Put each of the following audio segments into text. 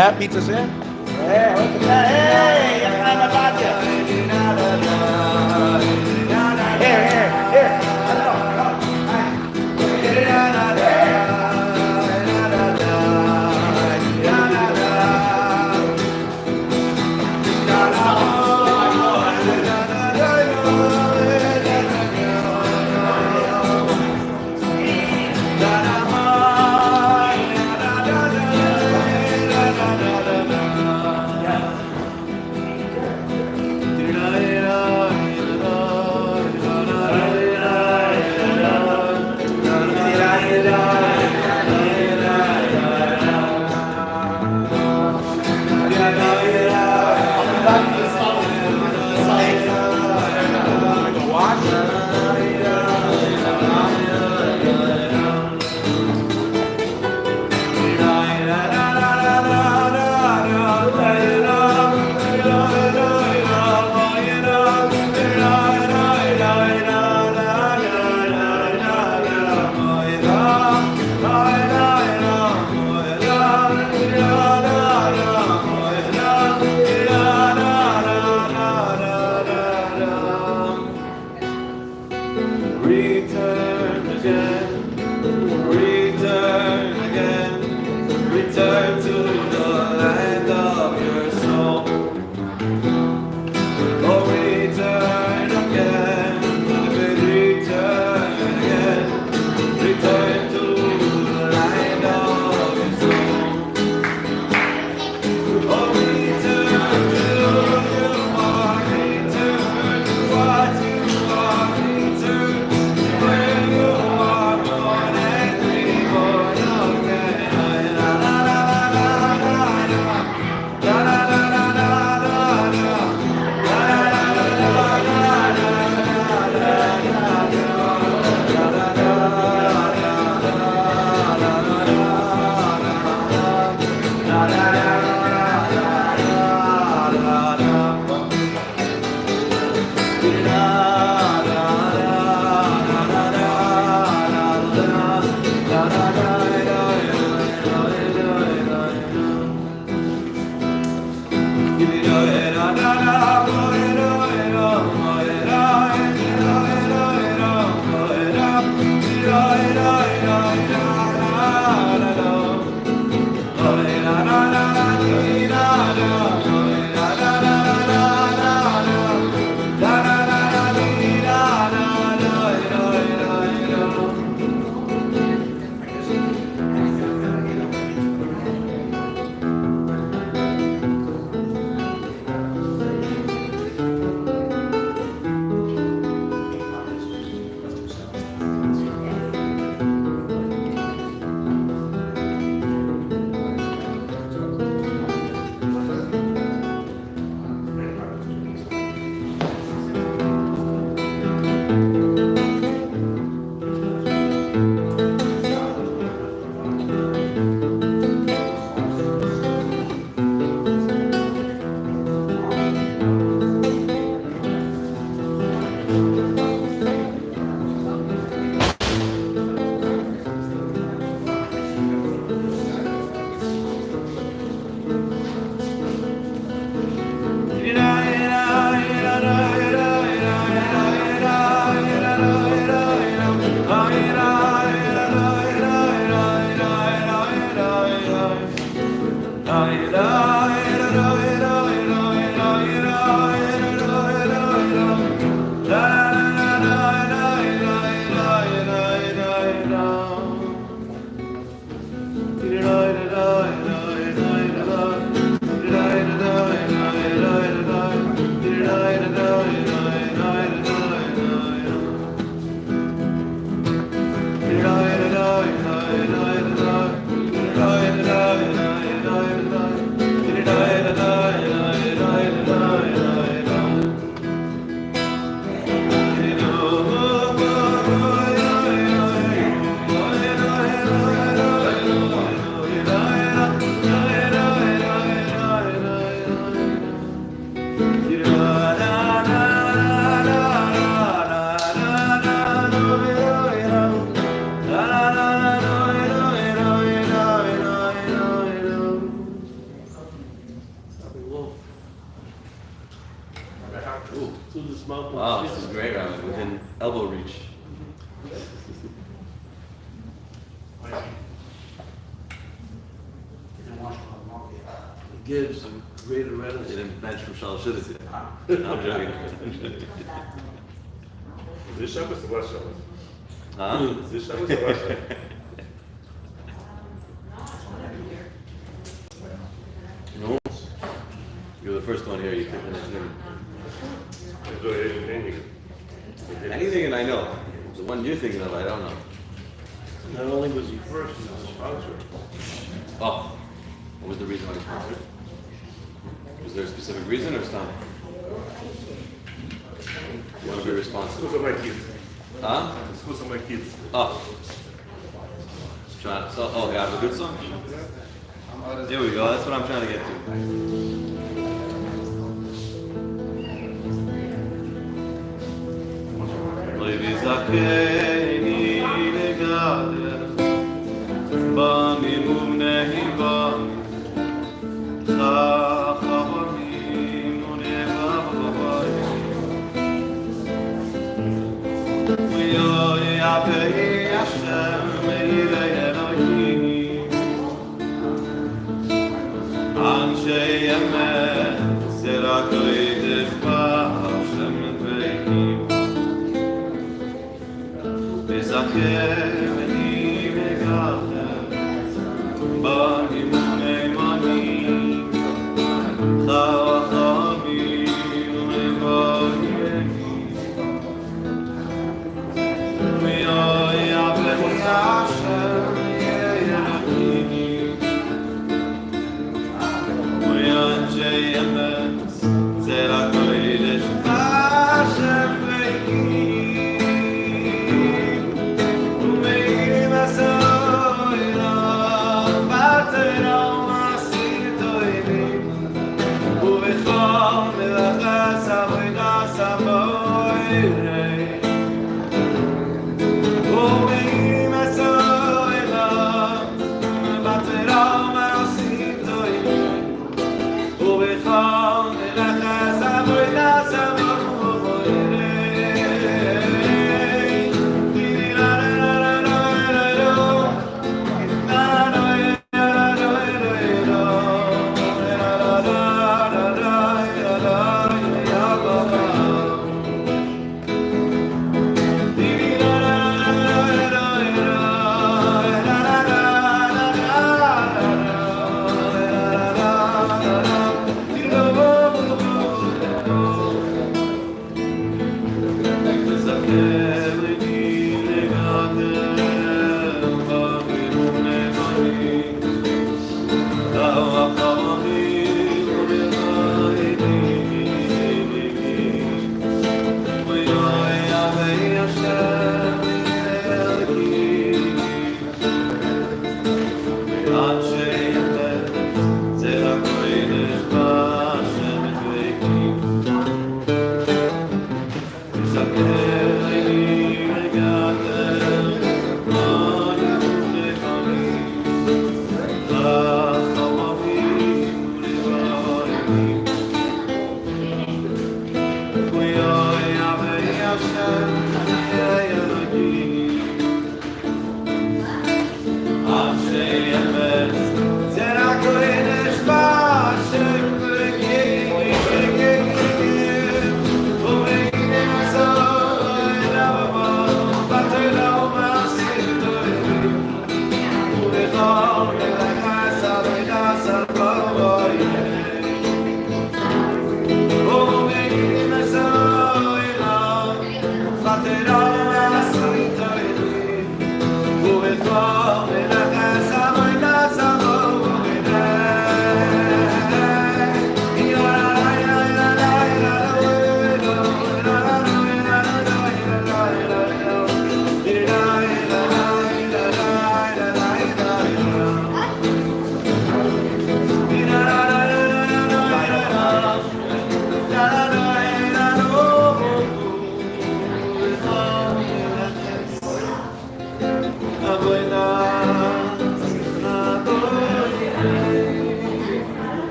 Ja, pizza's in? Hey, here. to this mountain. Wow, this is great, Rabbi. Within elbow reach. It gives a greater They readiness. didn't bench from Shalosh Shidduchs yet. I'm joking. This Shabbos or last Shabbos? Huh? This Shabbos or last Shabbos? No. You're the first one here. You picked the next name. Anything and I know. The one you're thinking of, I don't know. Not only was he first, he was a sponsor. Oh. What was the reason why you sponsored? Was there a specific reason or something? You want to be responsible? Schools are my kids. Huh? Schools are my kids. Oh. Oh, yeah, have a good song? There we go, that's what I'm trying to get to.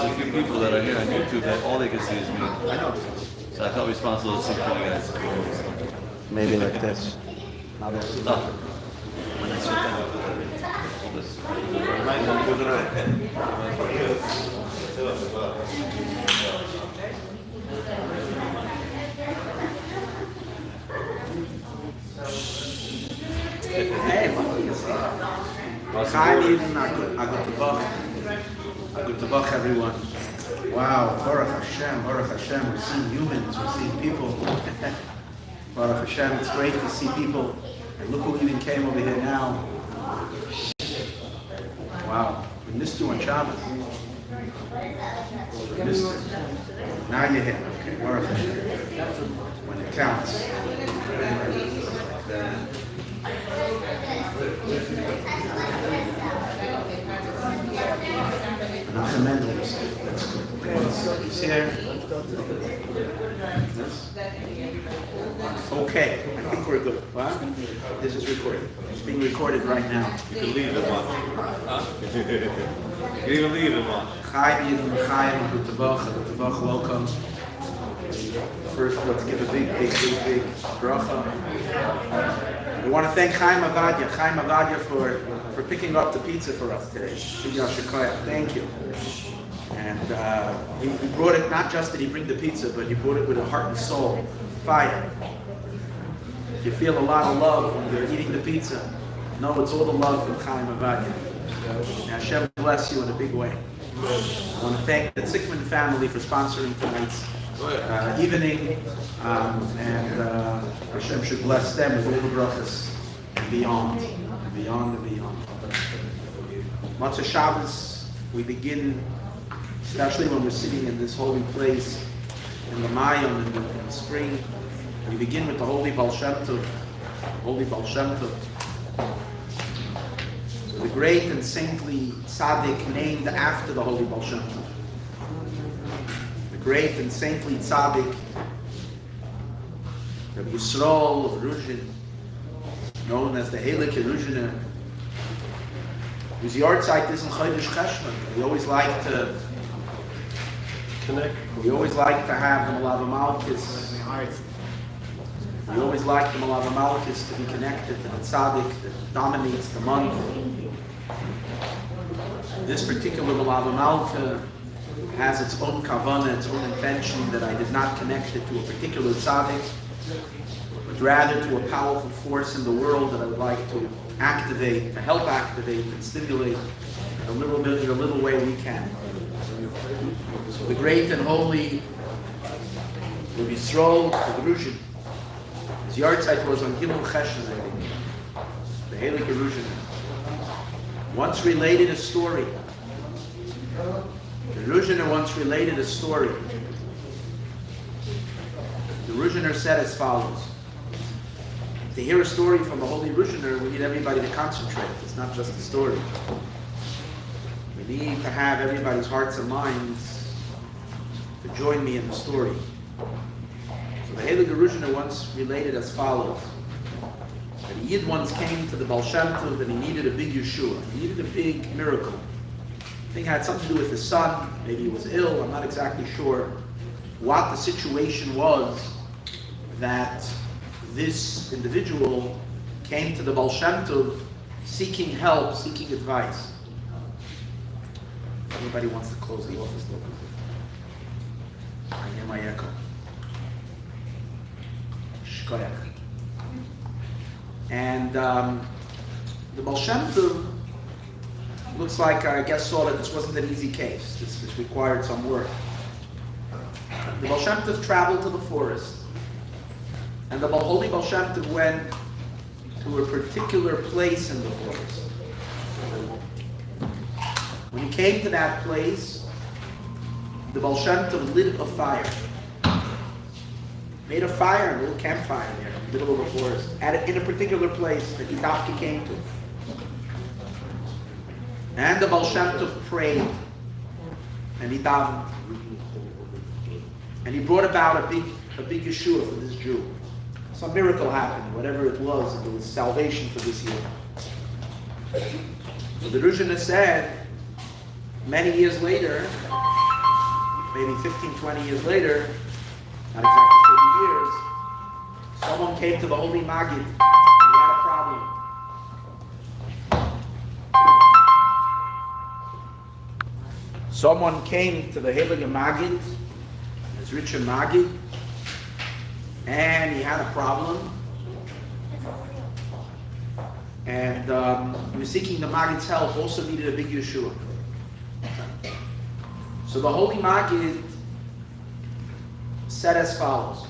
there's a few people that are here on YouTube that all they can see is me. I know. So I felt responsible to see for you guys. Maybe like this. Not all see. Oh. Hey, Chaim Eden, good Tavach, everyone. Wow, Baruch Hashem, we're seeing humans, we're seeing people. Baruch Hashem, it's great to see people. And look who even came over here now. Wow, we missed you on Shabbos. We missed you. Now you're here, okay, Baruch Hashem. When it counts. Nothing mental. That's good. He's here. Okay, I think we're good. What? This is recorded. It's being recorded right now. You can leave it on. Huh? You can even leave it on. Chaim Yidin, Chaim, good Tavach, welcome. First, let's give a big bracha. We want to thank Chaim Avadia for picking up the pizza for us today. Thank you. And he brought it, not just did he bring the pizza, but he brought it with a heart and soul, fire. You feel a lot of love when you're eating the pizza. No, it's all the love from Chaim Avadia. Hashem bless you in a big way. I want to thank the Zickman family for sponsoring tonight's evening, and Hashem should bless them with all the brachas and beyond. Matzah Shabbos, we begin, especially when we're sitting in this holy place in the Maayon in the spring, we begin with the holy Baal Shem Tov, the great and saintly tzaddik named after the holy Baal Shem Tov. Great and saintly tzaddik, Rabbi Yisroel of Reuven, known as the Heilige Reuvener, whose yahrzeit is in Chodesh Cheshvan. We always like to connect. We always like to have the Melava Malkis. We always like the Melava Malkis to be connected to the tzaddik that dominates the month. This particular Melava Malka has its own kavanah, its own intention, that I did not connect it to a particular tzaddik, but rather to a powerful force in the world that I would like to activate, to help activate and stimulate in a little way we can. So the great and holy Rabbi Yisroel of Reuven, his yahrzeit was on Gimel Cheshvan, I think, the Heilige Reuven, once related a story. The Reuvener once related a story. The Reuvener said as follows: to hear a story from the Holy Reuvener, we need everybody to concentrate. It's not just a story. We need to have everybody's hearts and minds to join me in the story. So the Heilige Reuvener once related as follows: that a Yid once came to the Baal Shem Tov and he needed a big Yeshua. He needed a big miracle. I think it had something to do with his son. Maybe he was ill. I'm not exactly sure what the situation was that this individual came to the Baal Shem Tov seeking help, seeking advice. If anybody wants to close the office door, I hear my echo. Shkoyach. And the Baal Shem Tov looks like, I guess, saw that this wasn't an easy case. This required some work. The Baal Shem Tov traveled to the forest, and the holy Baal Shem Tov went to a particular place in the forest. When he came to that place, the Baal Shem Tov lit a fire. Made a fire, a little campfire there in the middle of the forest, in a particular place that he came to. And the Baal Shem Tov prayed, and he davened, and he brought about a big Yeshua for this Jew. Some miracle happened, whatever it was salvation for this Jew. So the Reuvener said, many years later, maybe 15, 20 years later, not exactly 30 years, someone came to the Holy Maggid and he had a problem. Someone came to the Heilige Maggid, this richer Maggid, and he had a problem. And he was seeking the Maggid's help, also needed a big Yeshua. So the Holy Maggid said as follows: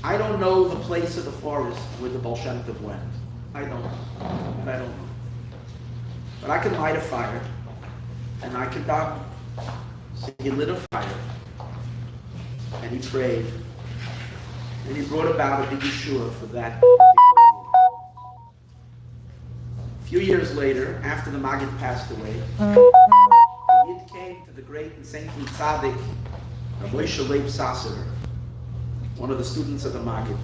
I don't know the place of the forest where the Baal Shem Tov went. I don't know. But I can light a fire, and I can daven. So he lit a fire, and he prayed, and he brought about a big Yeshua for that particular year. A few years later, after the Maggid passed away, the Yid came to the great and saintly tzaddik, Rabeim, one of the students of the Maggid.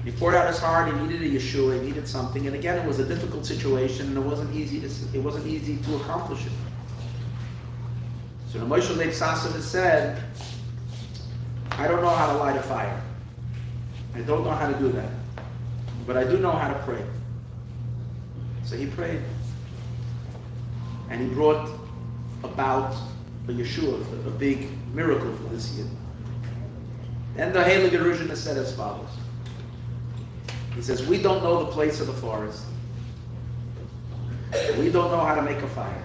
He poured out his heart. He needed a Yeshua. He needed something, and again, it was a difficult situation, and it wasn't easy to accomplish it. So the Moshe Leib Sasser said, I don't know how to light a fire. I don't know how to do that. But I do know how to pray. So he prayed. And he brought about a Yeshua, a big miracle for this year. Then the Heilige Reuven said as follows. He says, we don't know the place of the forest. We don't know how to make a fire.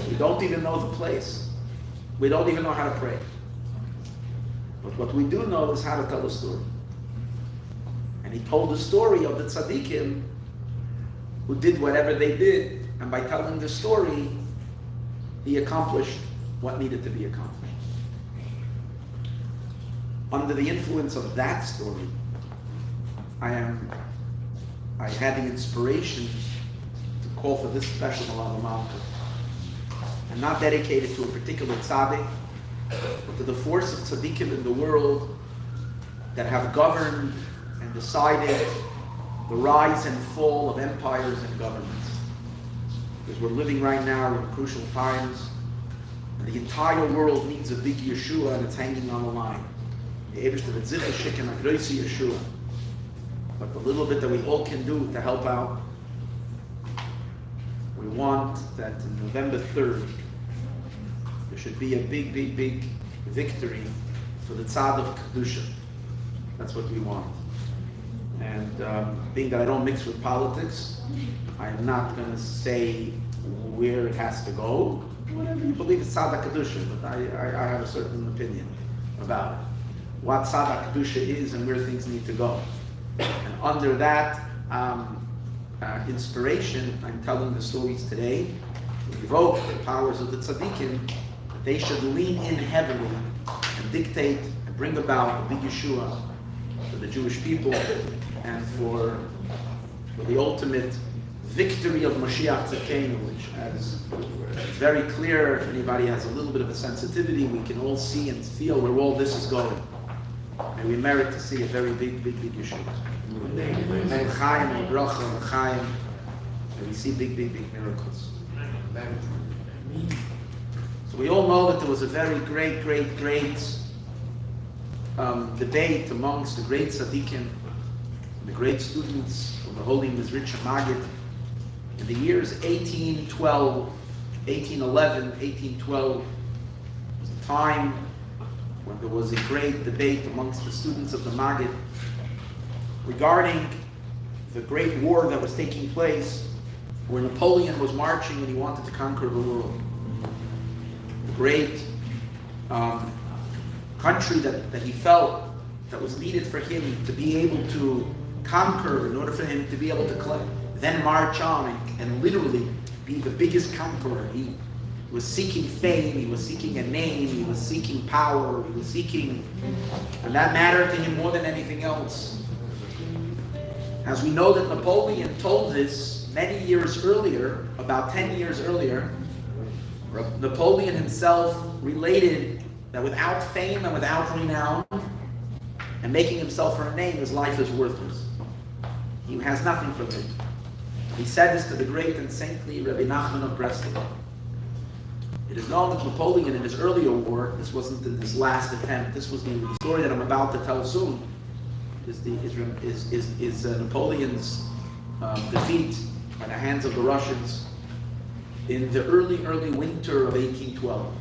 We don't even know the place. We don't even know how to pray. But what we do know is how to tell a story. And he told the story of the tzaddikim who did whatever they did, and by telling the story, he accomplished what needed to be accomplished. Under the influence of that story, I had the inspiration to call for this special Melava Malka. And not dedicated to a particular tzaddik, but to the force of tzaddikim in the world that have governed and decided the rise and fall of empires and governments. Because we're living right now in crucial times, and the entire world needs a big Yeshua, and it's hanging on the line. The Eberste wird sicher schicken a große Yeshua. But the little bit that we all can do to help out, we want that on November 3rd, there should be a big, big, big victory for the Tzad of Kedusha. That's what we want. And being that I don't mix with politics, I'm not going to say where it has to go. Whatever you believe is Tzad Kedusha, but I have a certain opinion about it. What Tzad Kedusha is and where things need to go. And under that inspiration, I'm telling the stories today to evoke the powers of the tzaddikim, that they should lean in heavily and dictate and bring about the big Yeshua for the Jewish people and for the ultimate victory of Mashiach Tzidkenu, which is very clear. If anybody has a little bit of a sensitivity, we can all see and feel where all this is going. And we merit to see a very big, big, big Yeshua. And Chaim and Bracha and Chaim, and we see big, big, big miracles. So we all know that there was a very great debate amongst the great tzaddikim, the great students of the Holy Mizritcha Maggid in the years 1811, 1812. It was a time when there was a great debate amongst the students of the Maggid regarding the great war that was taking place, where Napoleon was marching and he wanted to conquer the world. The great country that he felt that was needed for him to be able to conquer, in order for him to be able to then march on and literally be the biggest conqueror. He was seeking fame, he was seeking a name, he was seeking power, he was seeking, and that mattered to him more than anything else. As we know that Napoleon told this many years earlier, about 10 years earlier, Napoleon himself related that without fame and without renown and making himself for a name, his life is worthless. He has nothing from it. He said this to the great and saintly Rabbi Nachman of Breslov. It is known that Napoleon in his earlier war, this wasn't in his last attempt, this was the story that I'm about to tell soon, is Napoleon's defeat by the hands of the Russians in the early winter of 1812.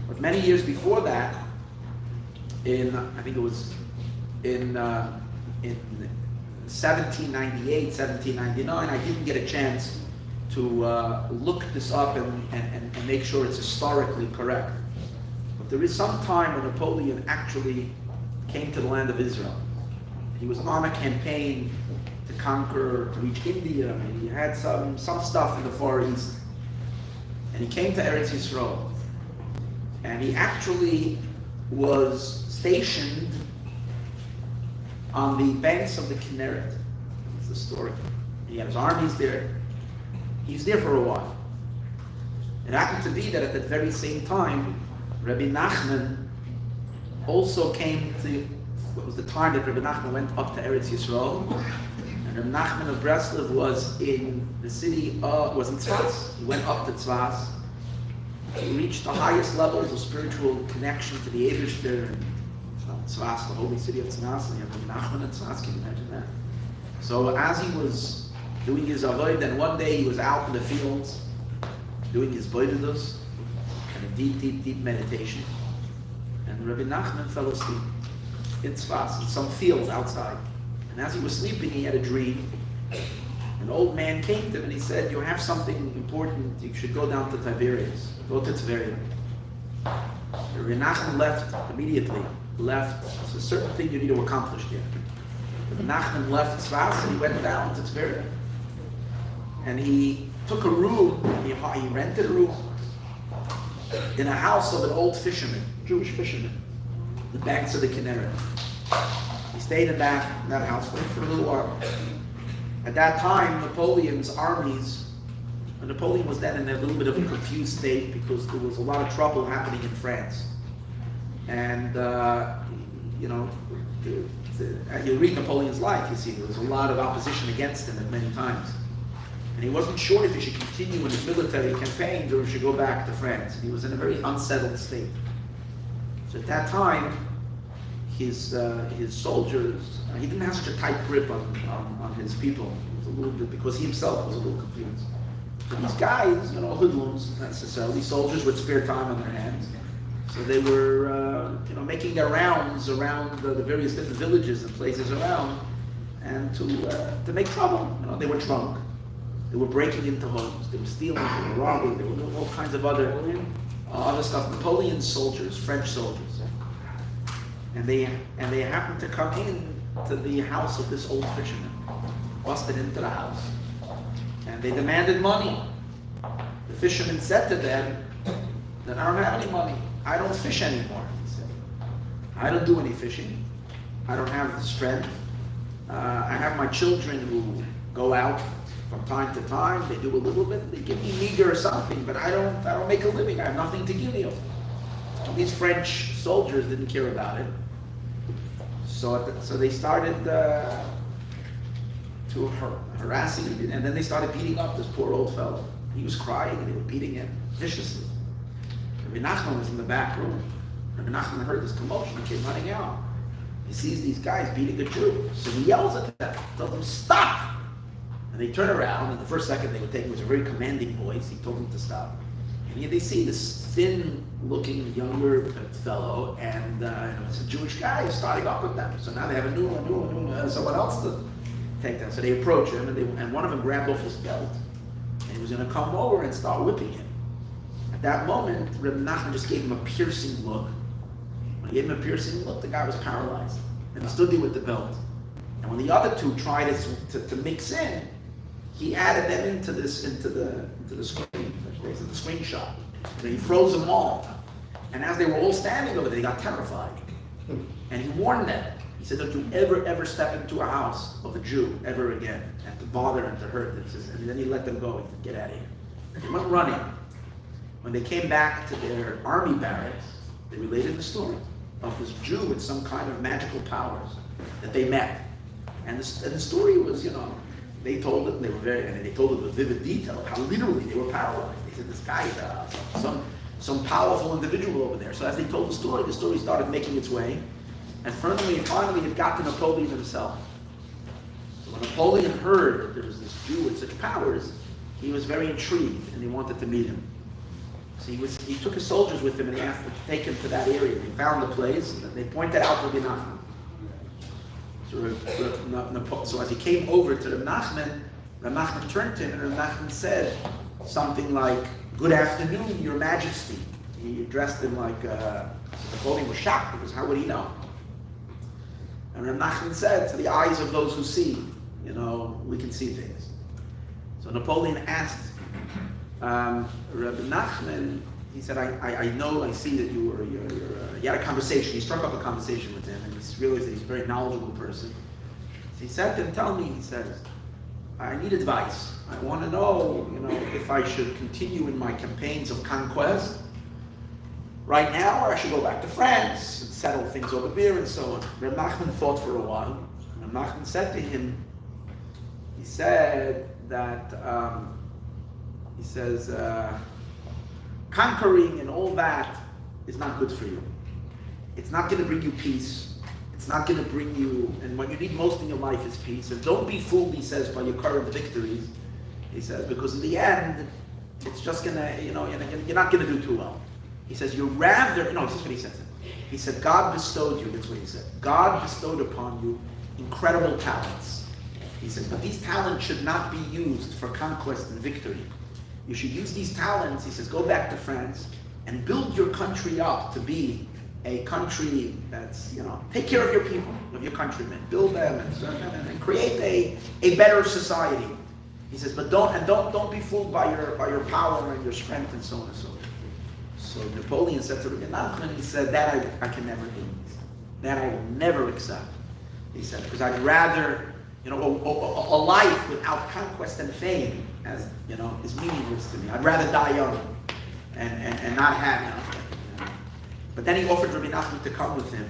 But many years before that, I think it was in 1798, 1799, I didn't get a chance to look this up and make sure it's historically correct. But there is some time when Napoleon actually came to the land of Israel. He was on a campaign to conquer, to reach India, and he had some stuff in the Far East. And he came to Eretz Yisroel. And he actually was stationed on the banks of the Kinneret. That's the story. He had his armies there. He was there for a while. It happened to be that at that very same time, Rabbi Nachman also came to, what was the time that Rabbi Nachman went up to Eretz Yisroel. And Rabbi Nachman of Breslov was in the city, was in Tzvas. He went up to Tzvas. He reached the highest levels of spiritual connection to the Eibishter and Tzvas, the holy city of Tzvas, and you have Rabbi Nachman at Tzvas, can you imagine that? So as he was doing his avoid, and one day he was out in the fields doing his boidus and a deep meditation, and Rabbi Nachman fell asleep in Tzvas, in some fields outside. And as he was sleeping, he had a dream. An old man came to him and he said, "You have something important, you should go down to Tiberias, go to Tveria." Rabbi Nachman left immediately, it's a certain thing you need to accomplish here. Rabbi Nachman left Tzvas and he went down to Tveria. And he took a room, he rented a room in a house of an old fisherman, Jewish fisherman, the banks of the Kinneret. He stayed in that house for a little while. At that time, Napoleon's armies, Napoleon was then in a little bit of a confused state because there was a lot of trouble happening in France. And, you read Napoleon's life, you see there was a lot of opposition against him at many times. And he wasn't sure if he should continue in his military campaigns or if he should go back to France. And he was in a very unsettled state. So at that time, his soldiers, he didn't have such a tight grip on his people. It was a little bit, because he himself was a little confused. So these guys, hoodlums, not necessarily, soldiers with spare time on their hands. So they were, making their rounds around the various different villages and places around, and to make trouble. They were drunk. They were breaking into homes. They were stealing. They were robbing. They were doing all kinds of other stuff. Napoleon's soldiers, French soldiers, and they happened to come in to the house of this old fisherman. Busted into the house, and they demanded money. The fisherman said to them that I don't have any money. I don't fish anymore. He said, I don't do any fishing. I don't have the strength. I have my children who go out from time to time. They do a little bit. They give me meager or something, but I don't make a living. I have nothing to give you. And these French soldiers didn't care about it. So they started to harassing him, and then they started beating up this poor old fellow. He was crying, and they were beating him viciously. Rabbi Nachman was in the back room. Rabbi Nachman heard this commotion. He came running out. He sees these guys beating a Jew, so he yells at them, tells them, "Stop!" And they turn around, and the first second they were taking was a very commanding voice. He told them to stop. And they see this thin-looking younger fellow, and it's a Jewish guy who's starting up with them. So now they have a new someone else to take them. So they approach him, and one of them grabbed off his belt, and he was going to come over and start whipping him. At that moment, Rabbi Nachman just gave him a piercing look. When he gave him a piercing look, the guy was paralyzed, and he stood there with the belt. And when the other two tried to mix in, he added them into the screenshot. And he froze them all. And as they were all standing over there, they got terrified. And he warned them. He said, "Don't you ever step into a house of a Jew ever again, and to bother and to hurt them." And then he let them go and said, "Get out of here." They went running. When they came back to their army barracks, they related the story of this Jew with some kind of magical powers that they met. And the story was, they told it, and they told it with vivid detail how literally they were paralyzed. They said, this guy's some powerful individual over there. So as they told the story started making its way, and finally it got to Napoleon himself. So when Napoleon heard that there was this Jew with such powers, he was very intrigued and he wanted to meet him. So he took his soldiers with him and he asked them to take him to that area. They found the place and they pointed out Rabbi Nachman. So as he came over to Rabbi Nachman turned to him and Rabbi Nachman said something like, "Good afternoon, Your Majesty." He addressed him like, Napoleon was shocked because how would he know? And Rabbi Nachman said, "To the eyes of those who see, we can see things." So Napoleon asked Rabbi Nachman, he said, I see that you had a conversation. He struck up a conversation with him and he realized that he's a very knowledgeable person. So he said to him, "Tell me," he says, "I need advice. I want to know, if I should continue in my campaigns of conquest right now, or I should go back to France and settle things over there and so on." Reb Nachman thought for a while. Reb Nachman said to him, he said that, conquering and all that is not good for you. It's not going to bring you peace. It's not going to bring you, and what you need most in your life is peace. And don't be fooled, he says, by your current victories. He says, because in the end, it's just going to, you're not going to do too well. He says, this is what he says. He said, God bestowed you, that's what he said. God bestowed upon you incredible talents. He says, but these talents should not be used for conquest and victory. You should use these talents, he says, go back to France and build your country up to be a country that's, take care of your people, of your countrymen, build them and create a better society. He says, but don't be fooled by your power and your strength and so on and so forth. So Napoleon said to Rabbi Nachman, he said, that I can never do. That I will never accept. He said, because I'd rather, a life without conquest and fame, as is meaningless to me. I'd rather die young and not have. But then he offered Rabbi Nachman to come with him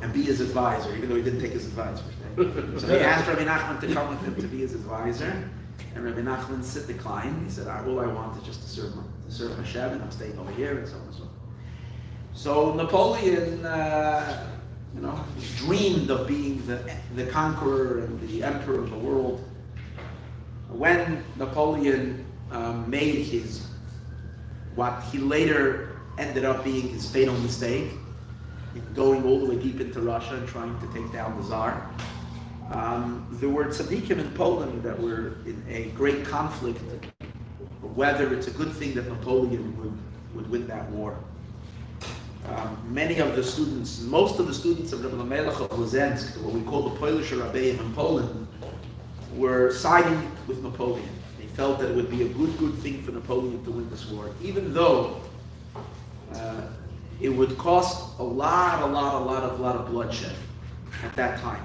and be his advisor, even though he didn't take his advice. So he asked Rabbi Nachman to come with him to be his advisor, and Rabbi Nachman declined. He said, "All I want is just to serve Hashem, and I'm staying over here," and so on and so on. So Napoleon, dreamed of being the conqueror and the emperor of the world. When Napoleon made what he later ended up being his fatal mistake, going all the way deep into Russia and trying to take down the Tsar, there were tzaddikim in Poland that were in a great conflict whether it's a good thing that Napoleon would win that war. Most of the students of Rabbi Melech of Lozensk, what we call the Polish Rabeim in Poland, were siding with Napoleon. They felt that it would be a good thing for Napoleon to win this war, even though it would cost a lot of bloodshed at that time.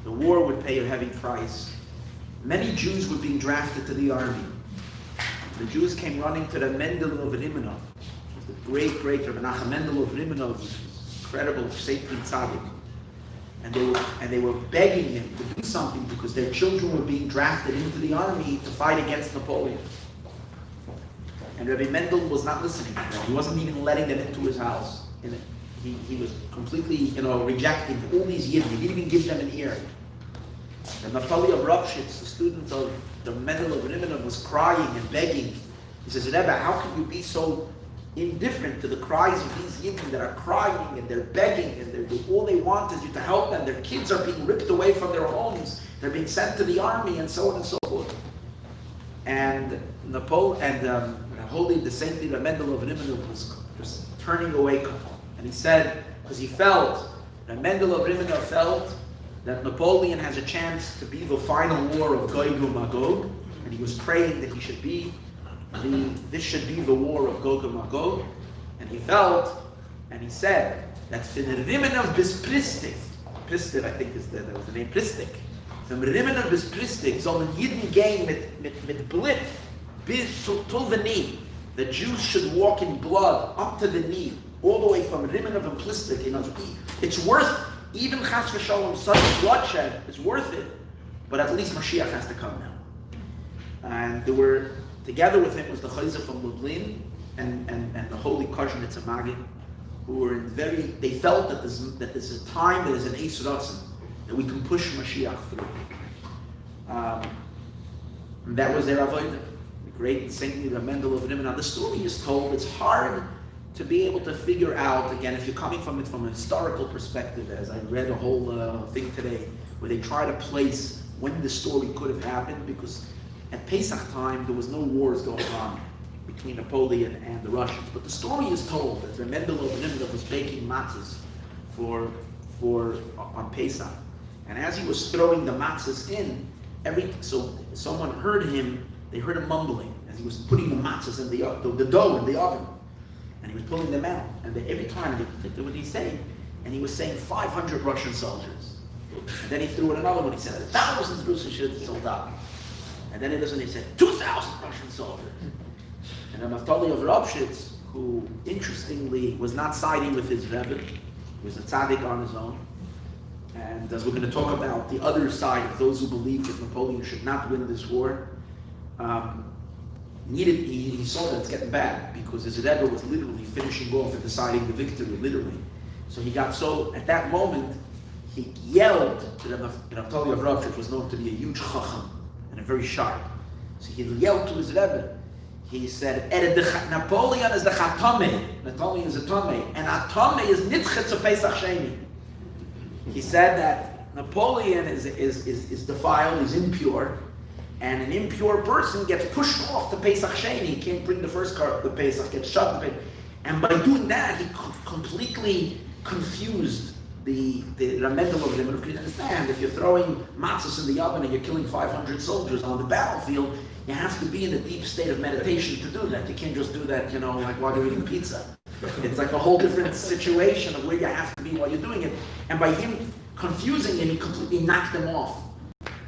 The war would pay a heavy price. Many Jews were being drafted to the army. The Jews came running to the Mendel of Rimanov, the great Rabbi Nachman Mendel of Rimanov, incredible saintly tzaddik, and they were begging him to do something because their children were being drafted into the army to fight against Napoleon. And Rabbi Mendel was not listening to them. He wasn't even letting them into his house. He was completely, rejecting all these Yidden. He didn't even give them an ear. And Naftali of Ropshitz, the student of the Mendel of Rimanov, was crying and begging. He says, Rebbe, how can you be so indifferent to the cries of these Yidden that are crying and they're begging and all they want is you to help them. Their kids are being ripped away from their homes. They're being sent to the army and so on and so forth. And the saintly Mendel of Rimanov was just turning away. And he said, because he felt, that Mendel of Rimanov felt that Napoleon has a chance to be the final war of Gog and Magog, and he was praying that this should be the war of Gog and Magog, and he felt, and he said, that from Rimanov bis Pristik, I think that was the name, Pristik, from Rimanov bis Pristik, sollen Yidden gehen mit Blit bis till the knee. The Jews should walk in blood up to the knee, all the way from Rimanov and Pristik. It's worth, even Chas v'Shalom, such bloodshed is worth it but at least Mashiach has to come now. And there were, together with him was the Chayzer from Lublin and the holy Kozhnitz of Magid, who were they felt that this is a time that is an Eis Ratzon, that we can push Mashiach through. And that was their avodah, the great saintly Mendel of Rimon. Now the story is told, it's hard to be able to figure out, again, if you're coming from it from a historical perspective, as I read a whole thing today, where they try to place when the story could have happened, because at Pesach time, there was no wars going on between Napoleon and the Russians. But the story is told that the Mendel of Rimon was baking matzahs on Pesach. And as he was throwing the matzahs in, so someone heard him, they heard him mumbling as he was putting the matzahs in the dough in the oven. And he was pulling them out. And every time, what he's saying, and he was saying 500 Russian soldiers. And then he threw in another one, he said 1,000 Russian soldiers. And then he said 2,000 Russian soldiers. And then Naftali of Ropshitz, who interestingly was not siding with his Rebbe, he was a tzaddik on his own. And as we're going to talk about the other side of those who believe that Napoleon should not win this war, he saw that it's getting bad because his Rebbe was literally finishing off and deciding the victory, literally. So he got at that moment, he yelled to the Naftali of Rav, which was known to be a huge chacham and a very sharp. So he yelled to his Rebbe. He said, Napoleon is the Chatame, Napoleon is a Tame, and a Tame is Nitchet to Pesach Sheni. He said that Napoleon is defiled, is impure, and an impure person gets pushed off the Pesach Sheni. He can't bring the first car of the Pesach, gets shut. And by doing that, he completely confused the Ramendel of him. If you understand, if you're throwing matzahs in the oven and you're killing 500 soldiers on the battlefield, you have to be in a deep state of meditation to do that. You can't just do that, like while you're eating pizza. It's like a whole different situation of where you have to be while you're doing it. And by him confusing him, he completely knocked him off.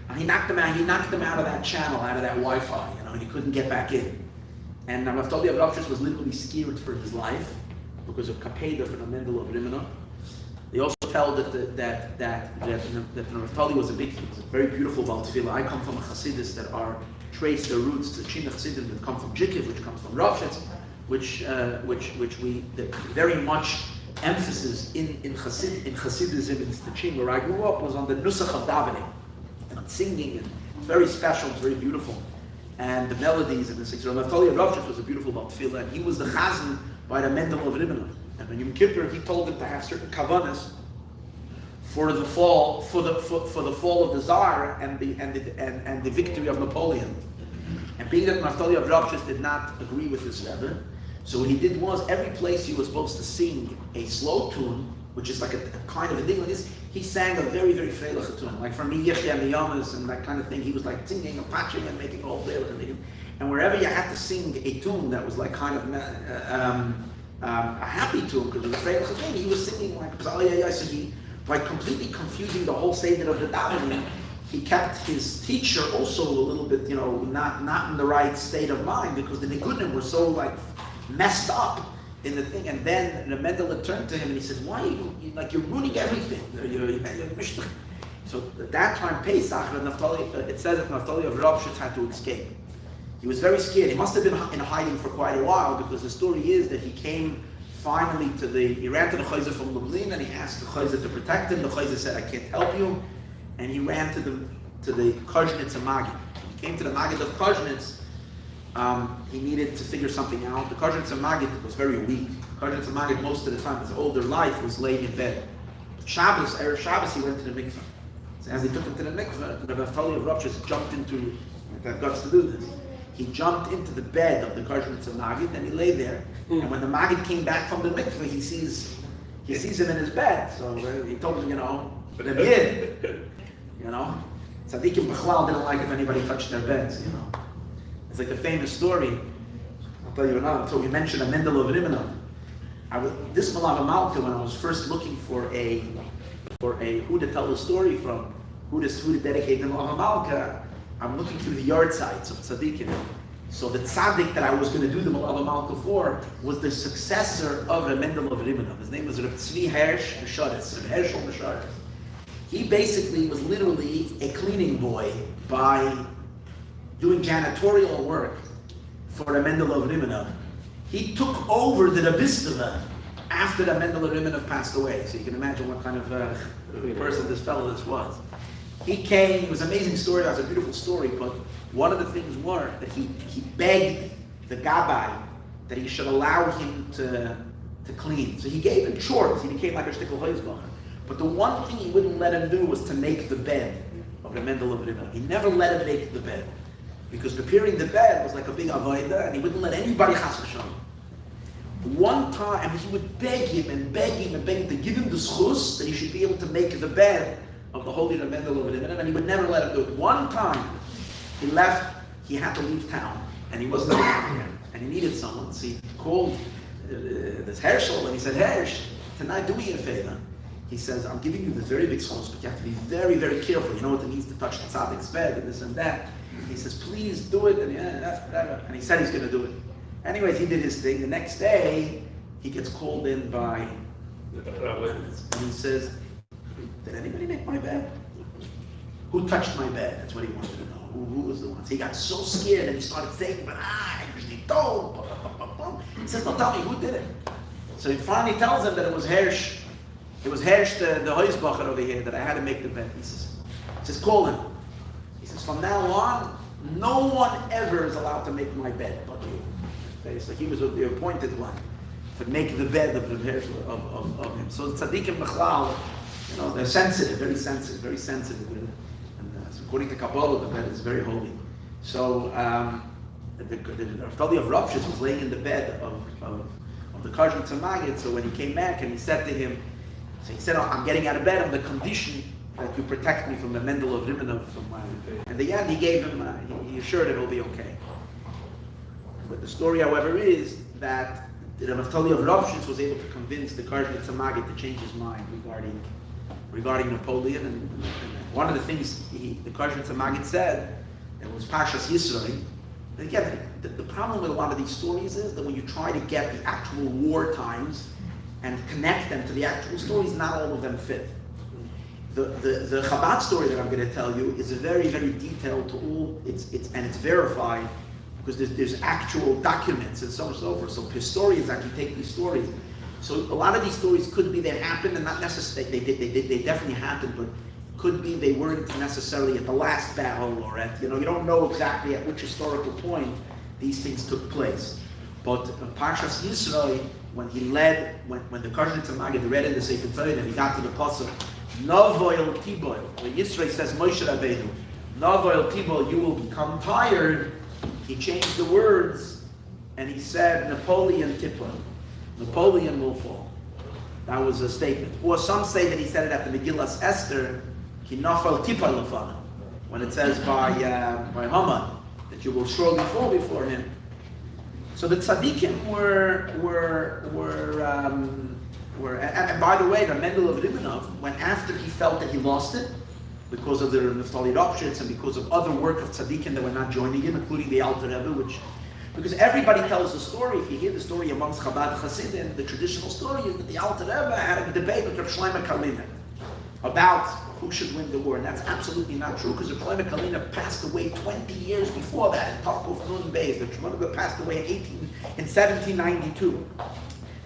And he knocked him out of that channel, out of that Wi-Fi, and he couldn't get back in. And Naftali of Ropshitz was literally scared for his life because of Kapeda for the Mendel of Rimona. They also tell that Naftali was a very beautiful Baal Tefillah. I come from a Hasidus that trace their roots to China Chassidim that come from Jikiv, which comes from Ropshitz, which we very much emphasis in Hasidism in Stichin, where I grew up, was on the Nusach of davening and singing, and it's very special, it's very beautiful, and the melodies and the things. Naftali of Ropshitz was a beautiful Baal Tefillah, and he was the Chazan by the Mendel of Rimona. And when Yom Kippur, he told them to have certain kavanas for the fall of the Tsar and the victory of Napoleon. And being that Naftali of Ropshitz did not agree with this Rebbe, so what he did was every place he was supposed to sing a slow tune, which is like a kind of a thing like this, he sang a very, very freiliche tune, like from Yechia and the Yamas and that kind of thing. He was like singing and patching and making all freiliche. And wherever you had to sing a tune that was like kind of a happy tune, because it was a freiliche thing, he was singing like so he, by completely confusing the whole Seder of the davening, he kept his teacher also a little bit, not in the right state of mind, because the Nigunim were so like messed up in the thing. And then the Mendel turned to him and he said, "Why are you're ruining everything?" So at that time, Pesach, it says that Naftali of Ropshitz had to escape. He was very scared. He must have been in hiding for quite a while, because the story is that he came finally he ran to the Chayzer from Lublin and he asked the Chayzer to protect him. The Chayzer said, "I can't help you." And he ran to the Kozhnitz and Magid. He came to the Magid of Kozhnitz. He needed to figure something out. The Kozhnitz and Magid was very weak. Kozhnitz and Magid, most of the time, his older life was laying in bed. Erev Shabbos, he went to the mikveh. So as he took him to the mikveh, the Naftali of Ropshitz jumped into, have guts to do this. He jumped into the bed of the Kozhnitz and Magid, and he lay there. And when the Magid came back from the mikveh, he sees him in his bed. So he told him, but it did. Tzaddikim Bechlal didn't like if anybody touched their beds, It's like the famous story. I'll tell you another. So we mentioned a Mendel of Rimona. This Malava Malka, when I was first looking for a who to tell the story from, who to dedicate the Malava Malka, I'm looking through the yard sites of Tzaddikim. So the tzaddik that I was going to do the Malava Malka for was the successor of the Mendel of Rimona. His name was Reb Tzvi Hersh Mesharetz, Reb Hershel Mesharetz. He basically was literally a cleaning boy by doing janitorial work for the Mendel of Rimenov. He took over the Rabistava after the Mendel of Rimenov passed away. So you can imagine what kind of person this fellow was. He came, it was an amazing story, it was a beautiful story, but one of the things were that he begged the Gabbai that he should allow him to clean. So he gave him chores, he became like a shtickl hoizbacher. But the one thing he wouldn't let him do was to make the bed of the Mendel of Rimenov. He never let him make the bed. Because preparing the bed was like a big avodah, and he wouldn't let anybody chas v'shalom. One time, he would beg him and beg him and beg him to give him the schus that he should be able to make the bed of the holy Mendel of Rimenov, and he would never let him do it. One time, he left, he had to leave town, and he wasn't there, and he needed someone, so he called this Herschel, and he said, Hersh, tonight do me a favor. He says, I'm giving you this very big schus, but you have to be very, very careful. You know what it means to touch the tzaddik's bed, and this and that. He says, please do it, and he said he's going to do it. Anyways, he did his thing. The next day, he gets called in by, and he says, did anybody make my bed? Who touched my bed? That's what he wanted to know. Who was the one? So he got so scared, and he started saying, but I usually don't. He says, no, tell me, who did it? So he finally tells him that it was Hersh. It was Hersh, the Heusbacher over here, that I had to make the bed. He says, call him. He says, from now on, no one ever is allowed to make my bed but you. Okay, so he was the appointed one to make the bed of him. So tzaddikim b'chlal, you know, they're sensitive, very sensitive, very sensitive. And so according to Kabbalah, the bed is very holy. So the Rav of Ropshitz was laying in the bed of the Karjan Tzamagid. So when he came back and he said to him, I'm getting out of bed on the condition that you protect me from the Mendel of Rimenov. And the end, he gave him, he assured him it'll be okay. But the story, however, is that the Naftali of Ropshitz was able to convince the Karjan Tzamagid to change his mind regarding Napoleon. And one of the things the Karjan Tzamagid said, it was Pashas Yisroel. And again, the problem with a lot of these stories is that when you try to get the actual war times and connect them to the actual stories, not all of them fit. The Chabad story that I'm going to tell you is very, very detailed to all. It's verified because there's actual documents and so on and so forth. So historians actually take these stories. So a lot of these stories could be they happened and not necessarily they definitely happened, but could be they weren't necessarily at the last battle or at you don't know exactly at which historical point these things took place. But Parshas Yisroel, when the Karjan Tzamagid read in the Sefer Torah and he got to the pasuk, Navoil Tiboil, when Yisroel says Moshe Rabbeinu, Navoil Tiboil, you will become tired. He changed the words and he said Napoleon Tiboil, Napoleon will fall. That was a statement. Or some say that he said it at the Megillas Esther, Ki Nafal Tiboil Lefanav, when it says by Haman that you will surely fall before him. So the tzaddikim and by the way, the Mendel of Rimenov, when after he felt that he lost it, because of the Naftali Ropshitz and because of other work of tzaddikim that were not joining him, including the Alter Rebbe, because everybody tells the story. If you hear the story amongst Chabad Hasidim, the traditional story is that the Alter Rebbe had a debate with Reb Shlomo Karliner about who should win the war, and that's absolutely not true, because Reb Shlomo Karliner passed away 20 years before that in Tavkuf Nun Beis. Reb Shlomo Karliner passed away in 1792.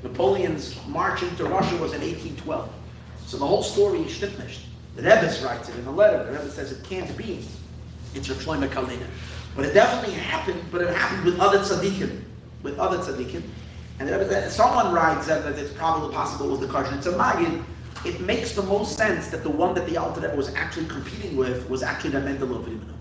Napoleon's march into Russia was in 1812. So the whole story is shtipnished. The Rebbe writes it in a letter. The Rebbe says it can't be. It's Reb Shlomo Karliner. But it definitely happened, but it happened with other tzaddikim. And the Rebbe said, someone writes that it's probably possible with the Karjan Tzamagid. It makes the most sense that the one that the Alter Rebbe was actually competing with was actually the Mendel of Rimenov.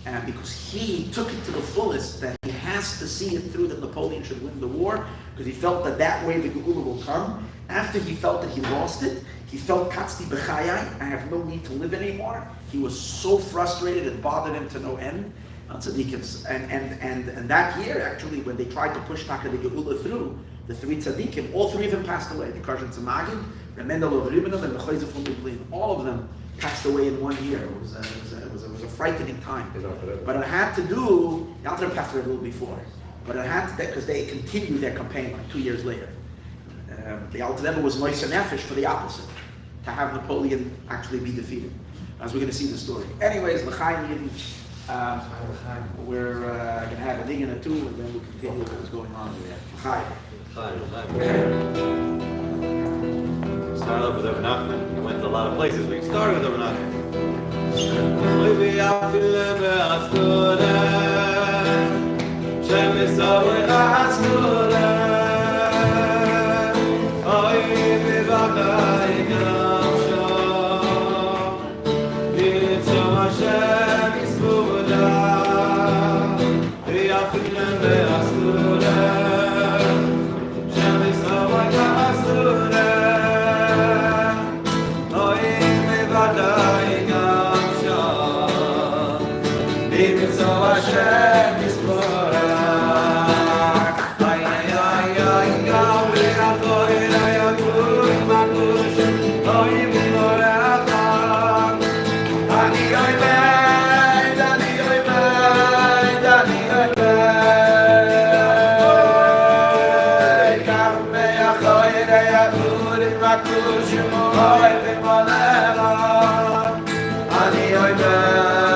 And because he took it to the fullest, that he has to see it through that Napoleon should win the war, because he felt that way the Geula will come. After he felt that he lost it, he felt Katzti B'chayai, I have no need to live anymore. He was so frustrated, it bothered him to no end. And that year, actually, when they tried to push Taka the Geula through, the three tzaddikim, all three of them passed away. The Karjan Tzamagid, the Mendel of Rimenov, and the Chayzer from Lublin. All of them passed away in 1 year. It was a frightening time. But it had to do, the Alter Rebbe passed away a little before, but it had to, because they continued their campaign like 2 years later. The Alter Rebbe was Moise Nefesh for the opposite. to have Napoleon actually be defeated, as we're going to see the story. Anyways, l'chaim Yidden, we're going to have a ding and a two, and then we'll continue with what's going on there. L'chaim. Start off with Reuven Nachman. We went to a lot of places. We started with Reuven Nachman. Maybe I feel a student. Shem is over a student. Oh, if I it's so much Shem is Buddha. I feel a student. Shem is over a student. Oh, if I even so Hashem is Borah. Ay, ay, ay, ay, Gavri, Atoy, Rayakur, Makush, Oy, Borah. Ani, oy, Meid, Ani, oy, Meid, Ani, oy, Meid. Gavri, Atoy, Rayakur, Makush, Oy, Borah. Ani, oy, Meid.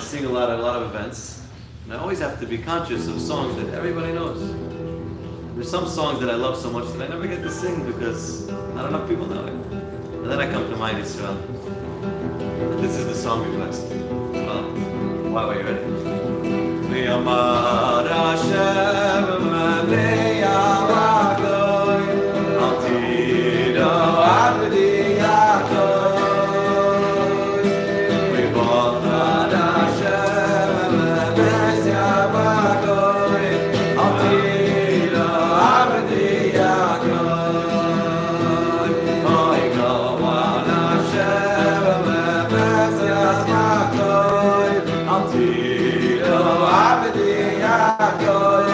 sing a lot of events, and I always have to be conscious of songs that everybody knows. There's some songs that I love so much that I never get to sing because not enough people know it. And then I come to Maayon Yisroel. And this is the song we blessed. Well, why are you ready? We amar Hashem v'meyavagoy al tido avdi yakoy. We both ad Hashem v'meyavagoy al tido avdi yakoy. Oy go ad Hashem v'meyavagoy al tido avdi yakoy.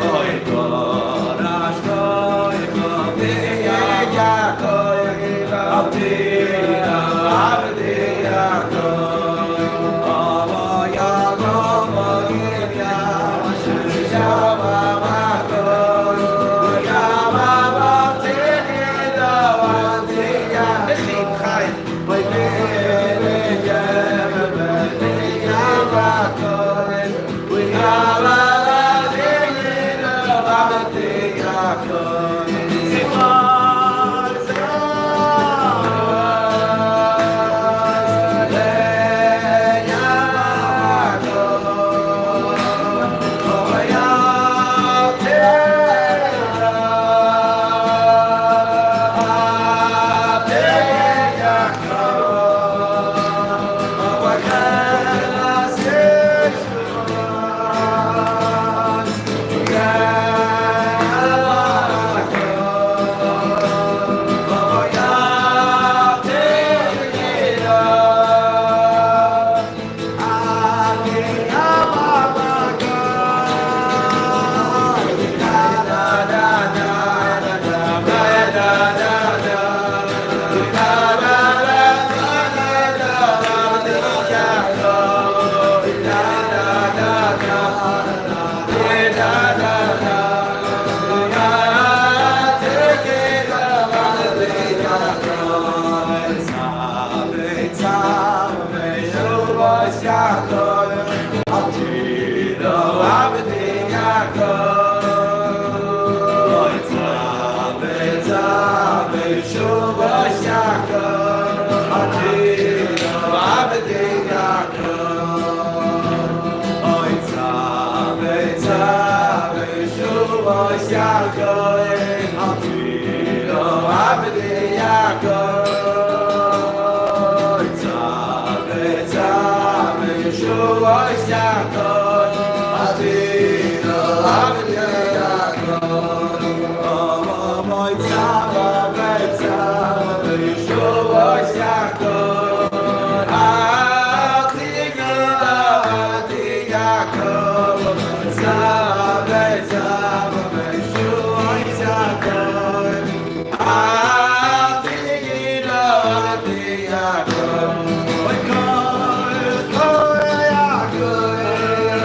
Oy go ad Hashem v'meyavagoy al tido avdi yakoy. Oh yakoy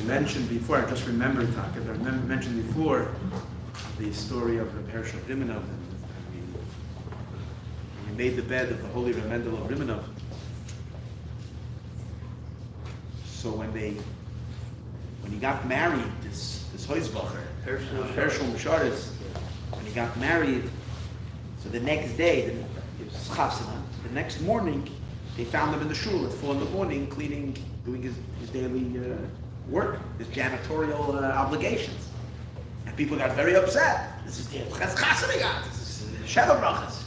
We mentioned before, I just remembered, mentioned before, the story of Reb Hershel Rimanov. We made the bed of the holy Reb Mendel of Rimanov. So when he got married, this Heusbacher, Hershel Misharis, when he got married, so the next day, it was Chasana, the next morning, they found him in the shul at 4 a.m, cleaning, doing his daily work, his janitorial obligations. And people got very upset. This is the Chasana, this is Shadow Brachas,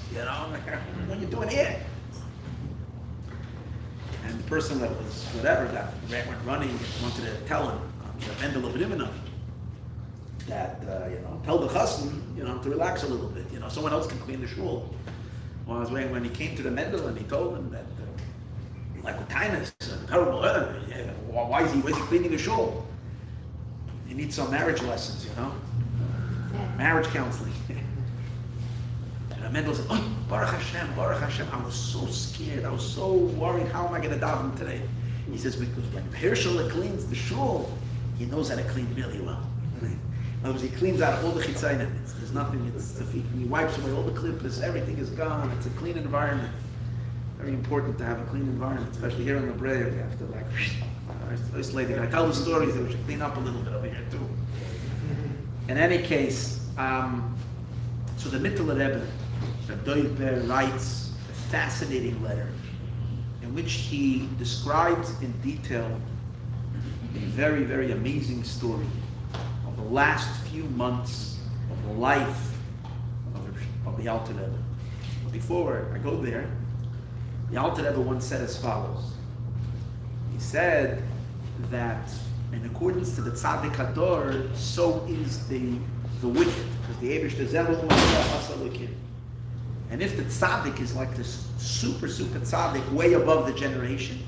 what are you doing here? And the person that was whatever went running and wanted to tell him, the Mendel of Rimanov, that tell the chassan, to relax a little bit. Someone else can clean the shul. Well, when he came to the Mendel and he told him that, like with kindness, terrible, why is he cleaning the shul? He needs some marriage lessons, marriage counseling. And the Mendel said, "Oh, Baruch Hashem, Baruch Hashem." I was so scared. I was so worried. How am I going to daven today? He says, because when Hershel cleans the shul, he knows how to clean really well. In other words, he cleans out all the chitzayim. There's nothing. He wipes away all the clippers. Everything is gone. It's a clean environment. Very important to have a clean environment, especially here in the Rabeim. We have to isolate. I tell the stories that we should clean up a little bit over here too. In any case, so the Mittler Rebbe, Reuven, writes a fascinating letter in which he describes in detail a very, very amazing story of the last few months of the life of the Alter Rebbe. Before I go there, the Alter Rebbe once said as follows. He said that in accordance to the Tzaddik Hador, so is the wicked, because the Eibishter Zerul. And if the Tzaddik is like this super Tzaddik way above the generation,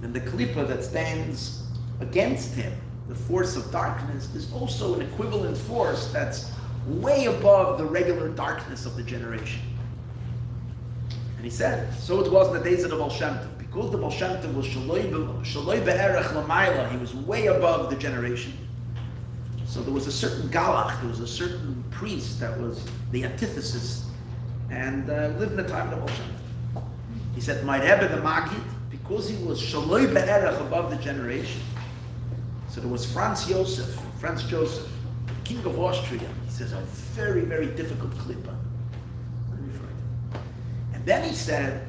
then the Klippa that stands against him, the force of darkness, is also an equivalent force that's way above the regular darkness of the generation. And he said, so it was in the days of the Baal Shem Tov. Because the Baal Shem Tov was Shaloi Be'erech L'mayla, he was way above the generation. So there was a certain Galach, there was a certain priest that was the antithesis, and lived in the time of the Baal Shem Tov. He said, my Rebbe the Maggid, because he was Shaloi Be'erech above the generation. So there was Franz Joseph, king of Austria. He says, a very, very difficult klippa. And then he said,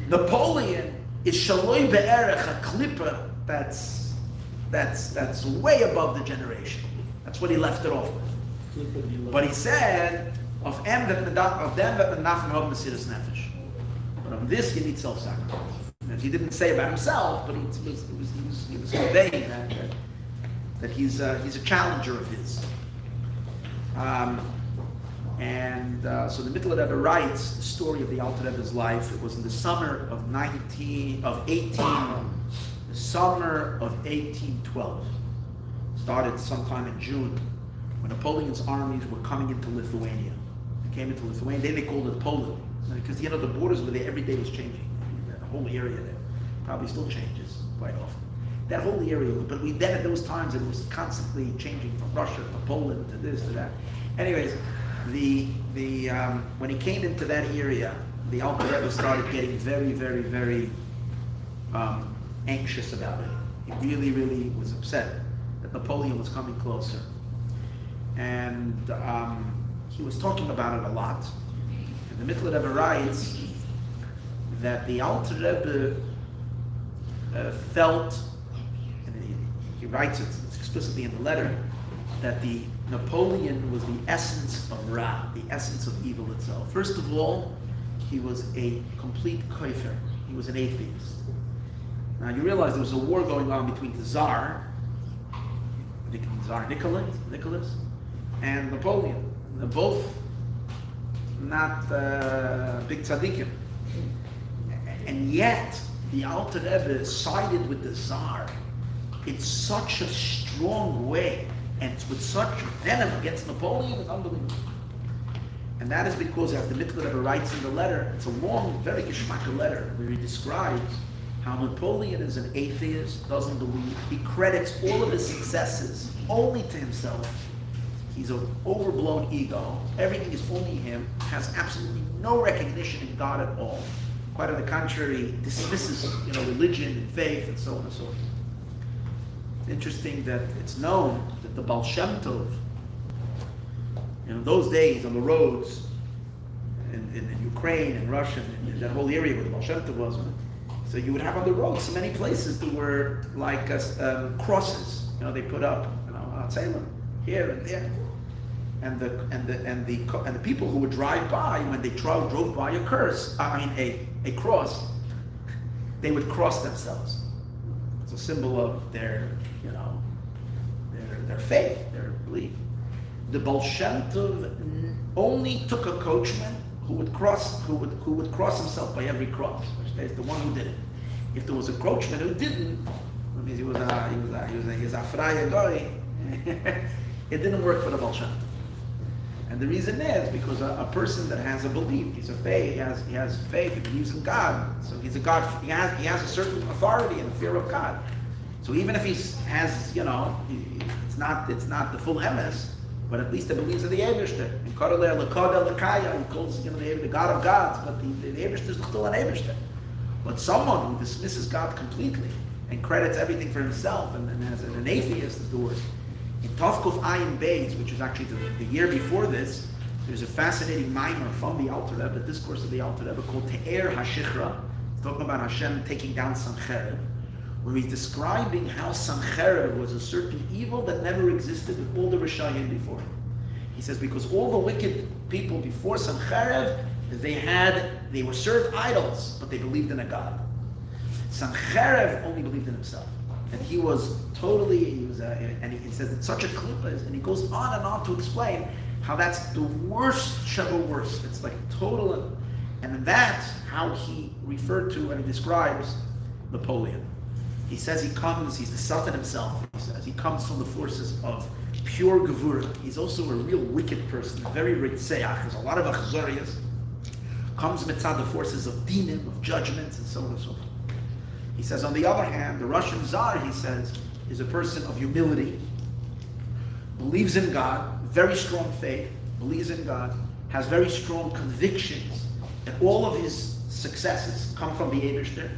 Napoleon is Shaloi Be'erech, a klippa that's way above the generation. That's what he left it off with. But he said, of them that menachem hod mesiras nefesh. But on this you need self-sacrifice. And he didn't say about himself, but he was conveying that he's a challenger of his. So the Mittler Rebbe writes the story of the Alter Rebbe's life. It was in the summer of 1812. Started sometime in June, when Napoleon's armies were coming into Lithuania. They came into Lithuania. Then they called it Poland, because the borders were there. Every day was changing. The whole area there probably still changes quite often. That whole area, but then at those times it was constantly changing from Russia to Poland to this to that. Anyways, when he came into that area, the Alter Rebbe started getting very, very, very anxious about it. He really, really was upset that Napoleon was coming closer, and he was talking about it a lot. And the Mittler Rebbe writes that the Alter Rebbe felt, and he writes it explicitly in the letter, that the Napoleon was the essence of Ra, the essence of evil itself. First of all, he was a complete kafir. He was an atheist. Now you realize there was a war going on between the Tsar Nicholas, and Napoleon. They're both not big tzaddikim. And yet, the Alter Rebbe sided with the Tsar in such a strong way, and with such venom against Napoleon, it's unbelievable. And that is because, as the Mittler Rebbe writes in the letter, it's a long, very geschmack letter, where he describes how Napoleon is an atheist, doesn't believe. He credits all of his successes only to himself. He's an overblown ego. Everything is only him. Has absolutely no recognition in God at all. Quite on the contrary, dismisses religion and faith and so on and so forth. It's interesting that it's known that the Baal Shem Tov, in those days on the roads in Ukraine and Russia and that whole area where the Baal Shem Tov was, so you would have on the road so many places that were like crosses. They put up, Salem, here and there, and the people who would drive by when they drove by a cross, they would cross themselves. It's a symbol of their faith, their belief. The Baal Shem Tov only took a coachman who would cross himself by every cross, which is the one who did it. If there was a coachman who didn't, that means he was a fraya guy. It didn't work for the Baal Shem Tov. And the reason is because a person that has a belief, he has faith, he believes in God. So he's a God. He has a certain authority and fear of God. So even if he has, it's not the full emes, but at least he believes in the Eibishter. He calls the God of gods, but the Eibishter is still an Eibishter. But someone who dismisses God completely and credits everything for himself and as an atheist is the worst. In Tovkuf Ayin Beis, which is actually the year before this, there's a fascinating mimer from the Alter Rebbe, the discourse of the Alter Rebbe called Te'er HaShichra. It's talking about Hashem taking down Sancherev, where he's describing how Sancherev was a certain evil that never existed with all the Rishayim before him. He says because all the wicked people before Sancherev, they were served idols, but they believed in a God. Sancherev only believed in himself. And he was and he says it's such a klipa, and he goes on and on to explain how that's the worst Sheva worst. It's like total, and that's how he referred to and he describes Napoleon. He says he's the Sultan himself. He says he comes from the forces of pure Gevurah. He's also a real wicked person, very Ritzeach. There's a lot of Achzarias. Comes mitzad the forces of dinim, of judgments, and so on and so forth. He says, on the other hand, the Russian Tsar, he says, is a person of humility, believes in God, very strong faith, believes in God, has very strong convictions, and all of his successes come from the Eibishter.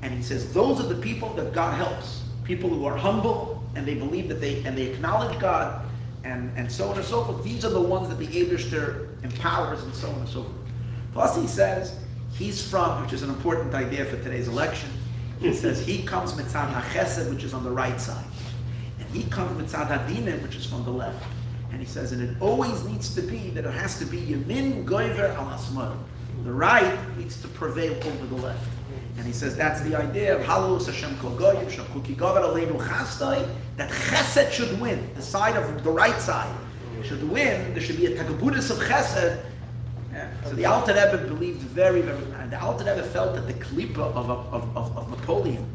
And he says, those are the people that God helps. People who are humble, and they believe that they acknowledge God, and so on and so forth. These are the ones that the Eibishter empowers, and so on and so forth. Plus he says, he's from, which is an important idea for today's election, he says he comes mitzad hachesed, which is on the right side, and he comes mitzad hadinim, which is from the left. And he says, and it always needs to be that it has to be yamin goiver al asmal. The right needs to prevail over the left. And he says that's the idea of halus Hashem kol goyim shakuki gover aleinu chastoi, that chesed should win. The side of the right side should win. There should be a tagabudis of chesed. Yeah. So the Alter Rebbe believed very, very, and the Alter Rebbe felt that the klipa of Napoleon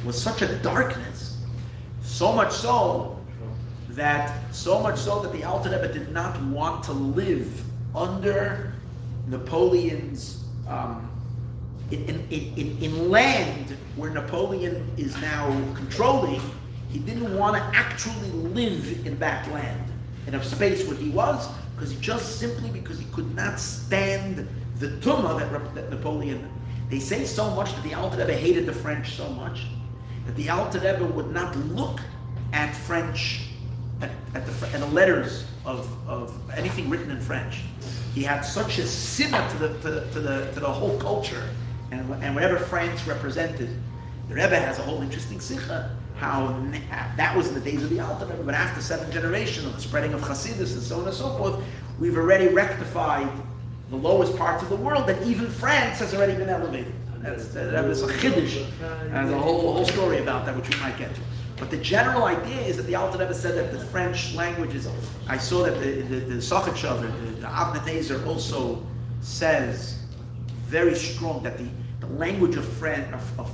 was such a darkness, so much so that the Alter Rebbe did not want to live under Napoleon's in land where Napoleon is now controlling. He didn't want to actually live in that land, in a space where he was. Because he could not stand the tumah that Napoleon. They say so much that the Alter Rebbe hated the French so much that the Alter Rebbe would not look at French, at the letters of anything written in French. He had such a sinna to the whole culture, and whatever France represented. The Rebbe has a whole interesting sikha. How that was in the days of the Alter Rebbe, but after 7th generation of the spreading of Hasidus and so on and so forth, we've already rectified the lowest parts of the world, and even France has already been elevated. That was a chiddush. There's a whole story about that, which we might get to. But the general idea is that the Alter Rebbe said that the French language is. I saw that the Sochatchav, the Avnei Nezer also says very strong that the language of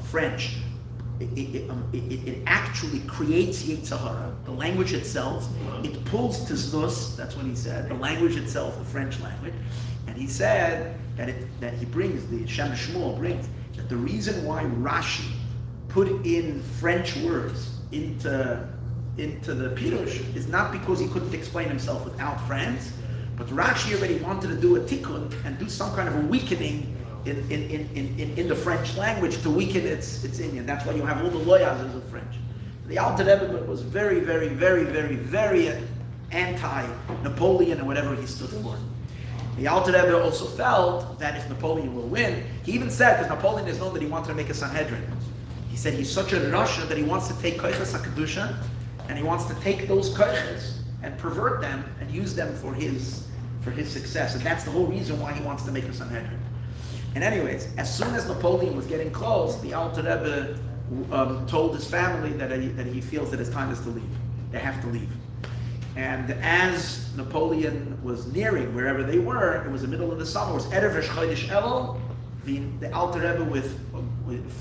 French. It actually creates Yetzirah. The language itself, it pulls Tiznus, that's what he said, the language itself, the French language. And he said that he brings, the Shem Shmuel brings, that the reason why Rashi put in French words into the Pirush is not because he couldn't explain himself without friends, but Rashi already wanted to do a tikkun and do some kind of a weakening in the French language to weaken its Indian. That's why you have all the loyazes of French. The Alter Rebbe was very, very, very, very, very anti-Napoleon and whatever he stood for. The Alter Rebbe also felt that if Napoleon will win, he even said, because Napoleon is known that he wanted to make a Sanhedrin. He said he's such a Rasha that he wants to take Koiches HaKedusha and he wants to take those Koiches and pervert them and use them for his success. And that's the whole reason why he wants to make a Sanhedrin. And anyways, as soon as Napoleon was getting close, the Alter Rebbe told his family that he feels that his time is to leave. They have to leave. And as Napoleon was nearing wherever they were, it was the middle of the summer, it was Erev Rosh Chodesh Elul, the Alter Rebbe with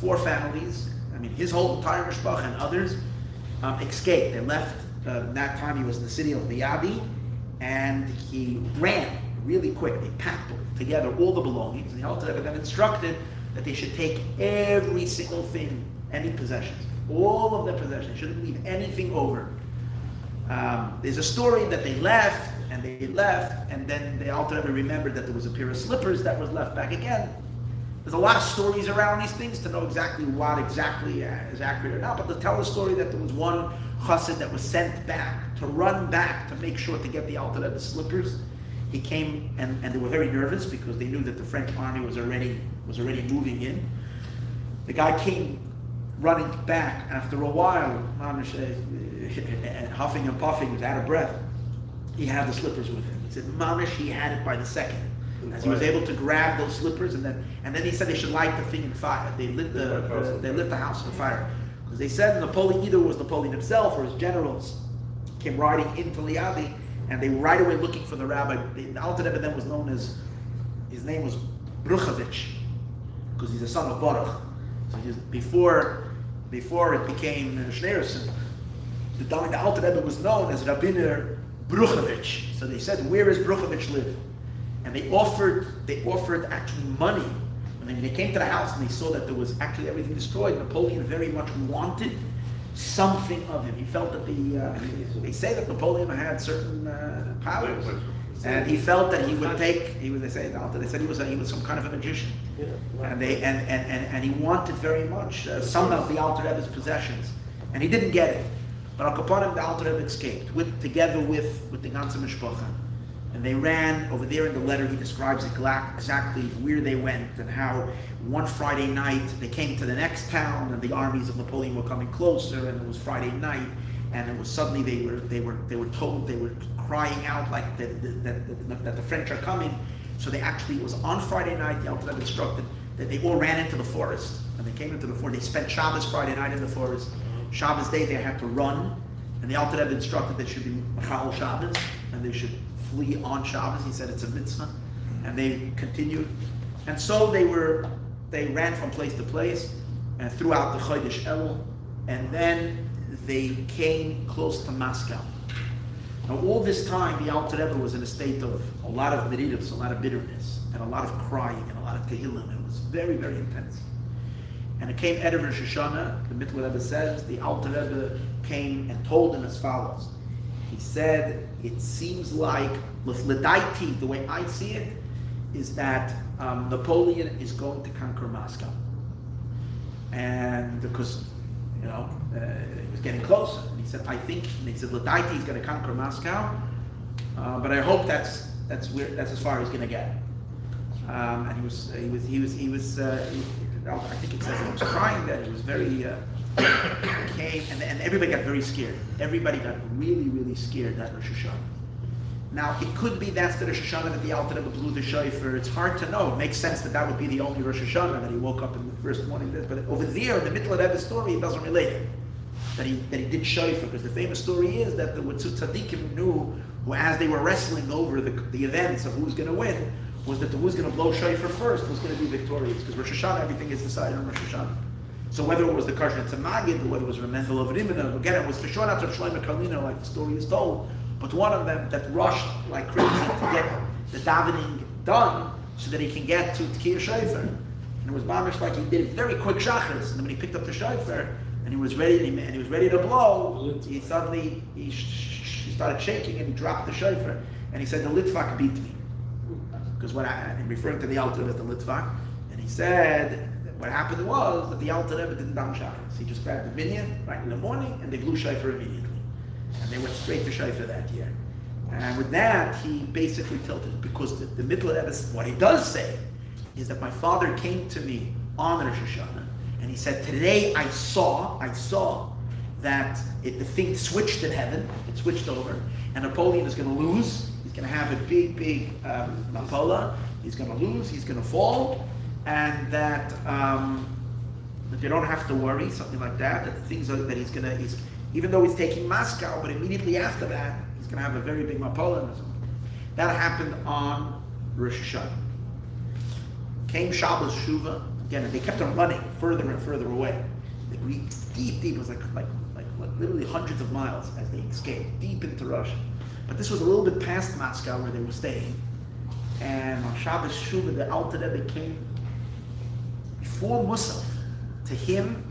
4 families, I mean his whole entire mishpach and others, escaped. They left, that time he was in the city of Miyabi, and he ran really quick. They packed together all the belongings, and the Alter Rebbe then instructed that they should take every single thing, any possessions, all of their possessions. They shouldn't leave anything over. There's a story that they left, and then the Alter Rebbe remembered that there was a pair of slippers that was left back again. There's a lot of stories around these things to know exactly what is accurate or not, but to tell the story that there was one chassid that was sent back, to run back, to make sure to get the Alter Rebbe's slippers. He came, and they were very nervous because they knew that the French army was already moving in. The guy came running back after a while, huffing and puffing, was out of breath. He had the slippers with him. He said, Mamish, he had it by the second. As he was able to grab those slippers, and then he said they should light the thing in fire. They lit the house on fire. Because they said Napoleon, either was Napoleon himself or his generals, came riding into Liadi, and they were right away looking for the rabbi. The Alter Rebbe then was known as, his name was Bruchovich, because he's a son of Baruch. So before it became Schneerson, the Alter Rebbe was known as Rabbiner Bruchovich. So they said, where does Bruchovich live? And they offered actually money. When they came to the house and they saw that there was actually everything destroyed, Napoleon very much wanted something of him. He felt that they say that Napoleon had certain powers, and he felt that he would take. They said he was some kind of a magician, and he wanted very much some of the Alter Rebbe's possessions, and he didn't get it. But Al Kaponim, the Alter Rebbe escaped together with the ganze mishpacha. And they ran over there in the letter. He describes exactly where they went and how one Friday night they came to the next town and the armies of Napoleon were coming closer, and it was Friday night, and it was suddenly they were told, they were crying out like that the French are coming. So it was on Friday night. The Alter Rebbe instructed that they all ran into the forest, and they came into the forest. They spent Shabbos Friday night in the forest. Shabbos day they had to run, and the Alter Rebbe instructed they should be Machal Shabbos, and they should flee on Shabbos. He said it's a mitzvah, and they continued, and so they ran from place to place and throughout the Chodesh Elul, and then they came close to Moscow. Now all this time the Alter Rebbe was in a state of a lot of meridas, a lot of bitterness, and a lot of crying, and a lot of tehillim. It was very, very intense. And it came Erev Rosh Hashanah. The Mittel Rebbe says the Alter Rebbe came and told them as follows. He said, it seems like, the way I see it, is that Napoleon is going to conquer Moscow. And because, it was getting closer. And he said, Ledaiti is going to conquer Moscow, but I hope that's as far as he's going to get. And I think it says he was crying then. He was very, came, and everybody got very scared. Everybody got really, really scared at Rosh Hashanah. Now, it could be that's the Rosh Hashanah that the Alter Rebbe blew the shofar. It's hard to know. It makes sense that would be the only Rosh Hashanah that he woke up in the first morning. But over there, in the middle of Rebbe's story, it doesn't relate it. That he did shofar, because the famous story is that the tzaddikim knew, as they were wrestling over the events of who's going to win, was that the who's going to blow shofar first was going to be victorious, because Rosh Hashanah, everything is decided on Rosh Hashanah. So whether it was the Karshan Tzemagid, or whether it was Remendel of Rimina, again, it was for sure not Rav Shlomo Karliner, like the story is told, but one of them that rushed like crazy to get the davening done so that he can get to Tkiyah Shofar. And it was mamish like he did it very quick shachris. And then when he picked up the shofar and he was ready, and he was ready to blow, he suddenly he started shaking and he dropped the shofar and he said, "The litvak beat me." Because I'm referring to the Alter Rebbe as the litvak, and he said what happened was that the Alter Rebbe didn't daven shachris. He just grabbed the minyan right in the morning and they blew shofar immediately, and they went straight to shofar that year. And with that, he basically tilted, because the middle of that, what he does say is that my father came to me on Rosh Hashanah, and he said, today I saw that the thing switched in heaven, it switched over, and Napoleon is going to lose. He's going to have a big Napola. He's going to lose. He's going to fall, and that you don't have to worry, something like that. That the things that he's even though he's taking Moscow, but immediately after that, he's going to have a very big Napoleon. That happened on Rosh Hashanah. Came Shabbos Shuva again, and they kept on running further and further away. They reached deep. It was like literally hundreds of miles as they escaped deep into Russia. But this was a little bit past Moscow where they were staying. And on Shabbos Shuva, the Alter Rebbe came before Musaf to him,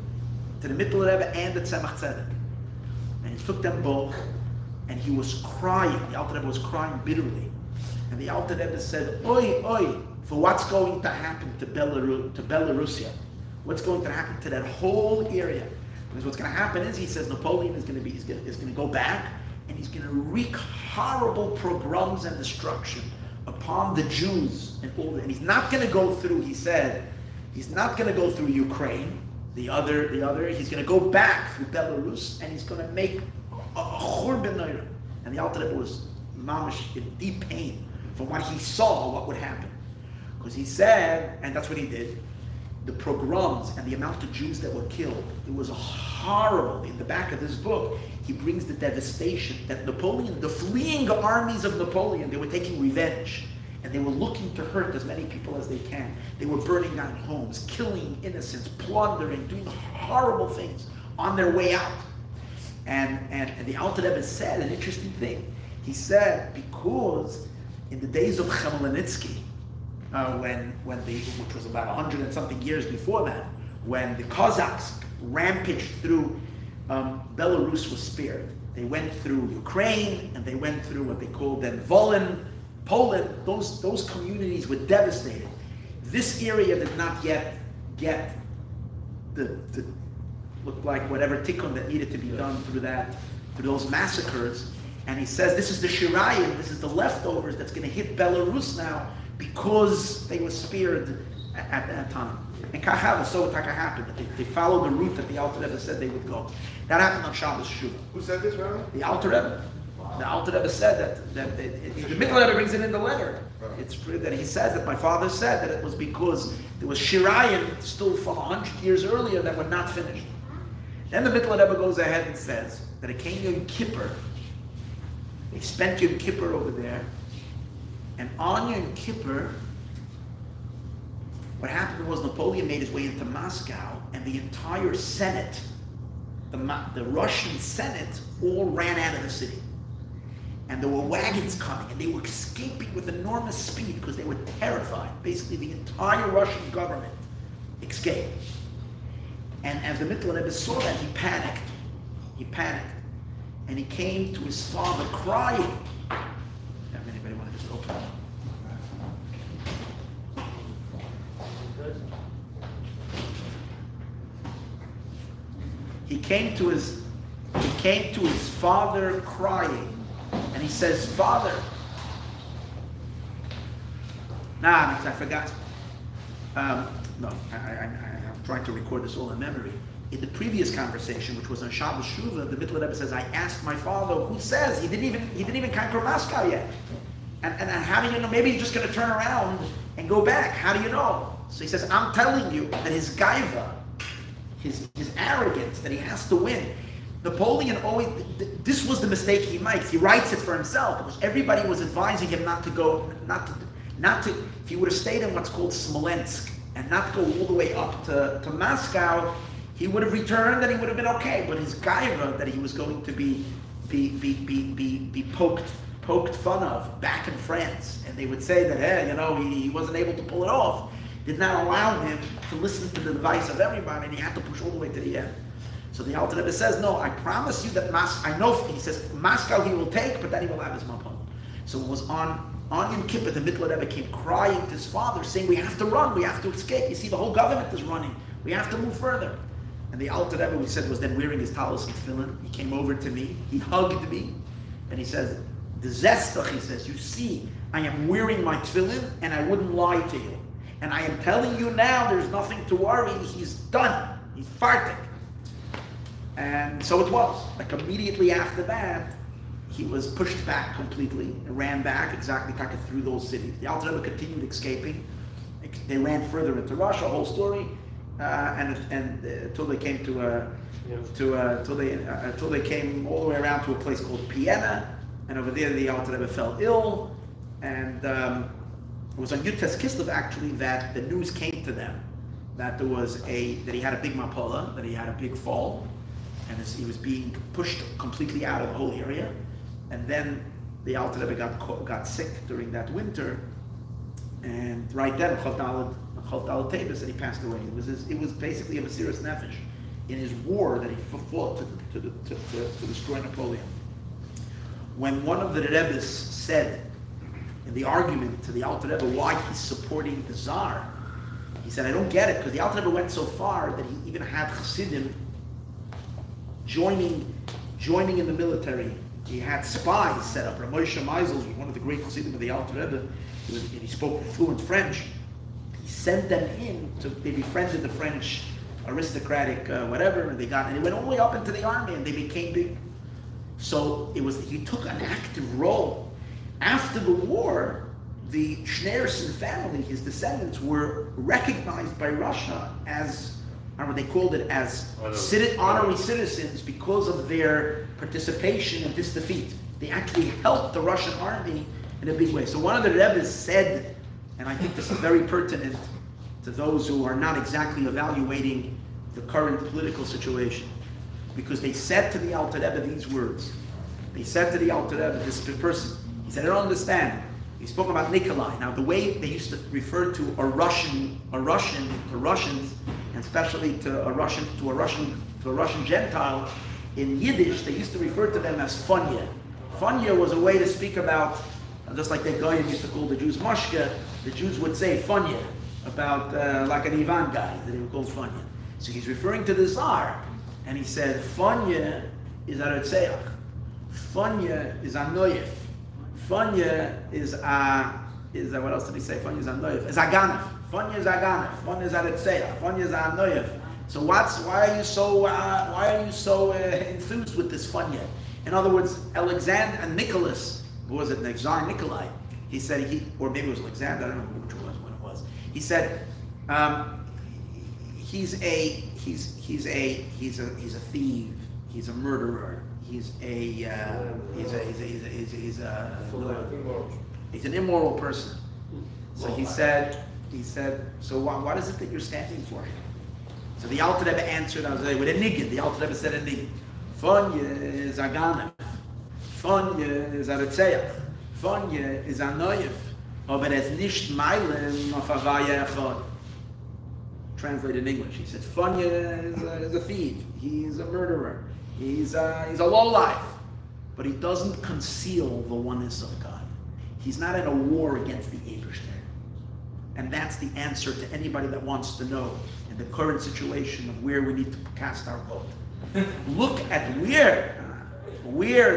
to the Middle Rebbe and the Tzemach Tzedek, and he took them both, and he was crying. The Alter Rebbe was crying bitterly, and the Alter Rebbe said, "Oi, oi, for what's going to happen to Belarusia? What's going to happen to that whole area? Because what's going to happen is," he says, Napoleon is going to go back, and he's going to wreak horrible pogroms and destruction upon the Jews and he's not going to go through. He said, he's not going to go through Ukraine. The other, he's going to go back through Belarus, and he's going to make a churban noira. And the Alter Rebbe was mamish in deep pain from what he saw, what would happen. Because he said, and that's what he did, the pogroms and the amount of Jews that were killed, it was horrible. In the back of this book, he brings the devastation that Napoleon, the fleeing armies of Napoleon, they were taking revenge. And they were looking to hurt as many people as they can. They were burning down homes, killing innocents, plundering, doing horrible things on their way out. And the Alter Rebbe said an interesting thing. He said, because in the days of Khmelnytsky, which was about 100 and something years before that, when the Cossacks rampaged through, Belarus was spared. They went through Ukraine, and they went through what they called then Volyn, Poland. Those communities were devastated. This area did not yet get the looked like whatever tikkun that needed to be done through those massacres. And he says this is the shirayim, this is the leftovers that's going to hit Belarus now because they were spared at that time. And Kachava, so Taka happened. They followed the route that the Alter Rebbe said they would go. That happened on Shabbos Shuva. Who said this, Rabbi? The Alter Rebbe. The Alter Rebbe said that the Middle Rebbe brings it in the letter. It's true that he says that my father said that it was because there was shirayim still from 100 years earlier that were not finished. Then the Middle Rebbe goes ahead and says that it came Yom Kippur. They spent Yom Kippur over there, and on Yom Kippur, what happened was Napoleon made his way into Moscow, and the entire Senate, the Russian Senate, all ran out of the city. And there were wagons coming, and they were escaping with enormous speed because they were terrified. Basically, the entire Russian government escaped. And as the Middle Rebbe saw that, he panicked. And he came to his father crying. Anybody want to just open it? He came to his father crying, and he says, "Father." I forgot. I'm trying to record this all in memory. In the previous conversation, which was on Shabbos Shuva, the Middle Rebbe says, "I asked my father, who says he didn't even conquer Moscow yet, and how do you know? Maybe he's just going to turn around and go back. How do you know?" So he says, "I'm telling you that his gaiva, his arrogance, that he has to win." Napoleon always, this was the mistake he makes. He writes it for himself because everybody was advising him not to go, not to. If he would have stayed in what's called Smolensk and not go all the way up to Moscow, he would have returned and he would have been okay. But his gaiva, that he was going to be poked fun of back in France, and they would say that, hey, he wasn't able to pull it off. did not allow him to listen to the advice of everybody, and he had to push all the way to the end. So the Alter Rebbe says, no, I promise you that I know, he says, Moscow he will take, but then he will have his Mapon. So it was on Yom Kippur, the Mittler Rebbe came crying to his father, saying, we have to run, we have to escape. You see, the whole government is running. We have to move further. And the Alter Rebbe, we said, was then wearing his talis and tefillin. He came over to me, he hugged me, and he says, the zestach, he says, you see, I am wearing my tefillin, and I wouldn't lie to you. And I am telling you now, there's nothing to worry, he's done, he's farting. And so it was. Like immediately after that, he was pushed back completely and ran back exactly through those cities. The Alter Rebbe continued escaping. They ran further into Russia, whole story, and until they came until they came all the way around to a place called Vienna, and over there the Alter Rebbe fell ill, and it was on Yutes Kislev actually that the news came to them that that he had a big mapola, that he had a big fall. And he was being pushed completely out of the whole area, and then the Alter Rebbe got sick during that winter, and right then Chavdalad Tevis, and he passed away. It was basically a Mesiras Nefesh in his war that he fought to destroy Napoleon. When one of the Rebbes said in the argument to the Alter Rebbe why he's supporting the Tsar, he said, I don't get it, because the Alter Rebbe went so far that he even had Chassidim joining in the military. He had spies set up. Moshe Meisel was one of the great Chassidim of the Alter Rebbe. He spoke fluent French. He sent them in they befriended the French aristocratic whatever, and they went all the way up into the army, and they became big. So he took an active role. After the war, the Schneerson family, his descendants, were recognized by Russia as, they called it as honorary citizens because of their participation in this defeat. They actually helped the Russian army in a big way. So one of the Rebbes said, and I think this is very pertinent to those who are not exactly evaluating the current political situation, because they said to the Alter Rebbe these words. They said to the Alter Rebbe, this person, he said, I don't understand. He spoke about Nikolai. Now, the way they used to refer to to Russians, and especially to a Russian Gentile, in Yiddish, they used to refer to them as Funya. Funya was a way to speak about, just like the Goyim used to call the Jews Moshka, the Jews would say Funya, about like an Ivan guy, that they would call Funya. So he's referring to the Tsar, and he said, Funya is Aretzeach. Funya is Anoyev. Funya is what else did he say? Funya is Anoyev. Is Aganef. Funya is Aganef. Funya is Aretzeach. Funya is Anoyev. So why are you so enthused with this Funya? In other words, Alexander and Nicholas, who was it? Tsar Nikolai. He said or maybe it was Alexander. I don't know which one it was. He said he's a thief. He's a murderer. He's an immoral person. So he said, so what is it that you're standing for him? So the Alter Rebbe answered, with a niggin. The Alter Rebbe said a niggin. Funya is Aganef. Funya is Aretzeach. Funya is Anoyev. Aber es nicht meilen auf Havaya Echad. Translated in English. He said, Funya is a thief. He's a murderer. He's a lowlife. But he doesn't conceal the oneness of God. He's not in a war against the Eberstein. And that's the answer to anybody that wants to know in the current situation of where we need to cast our vote. Look at where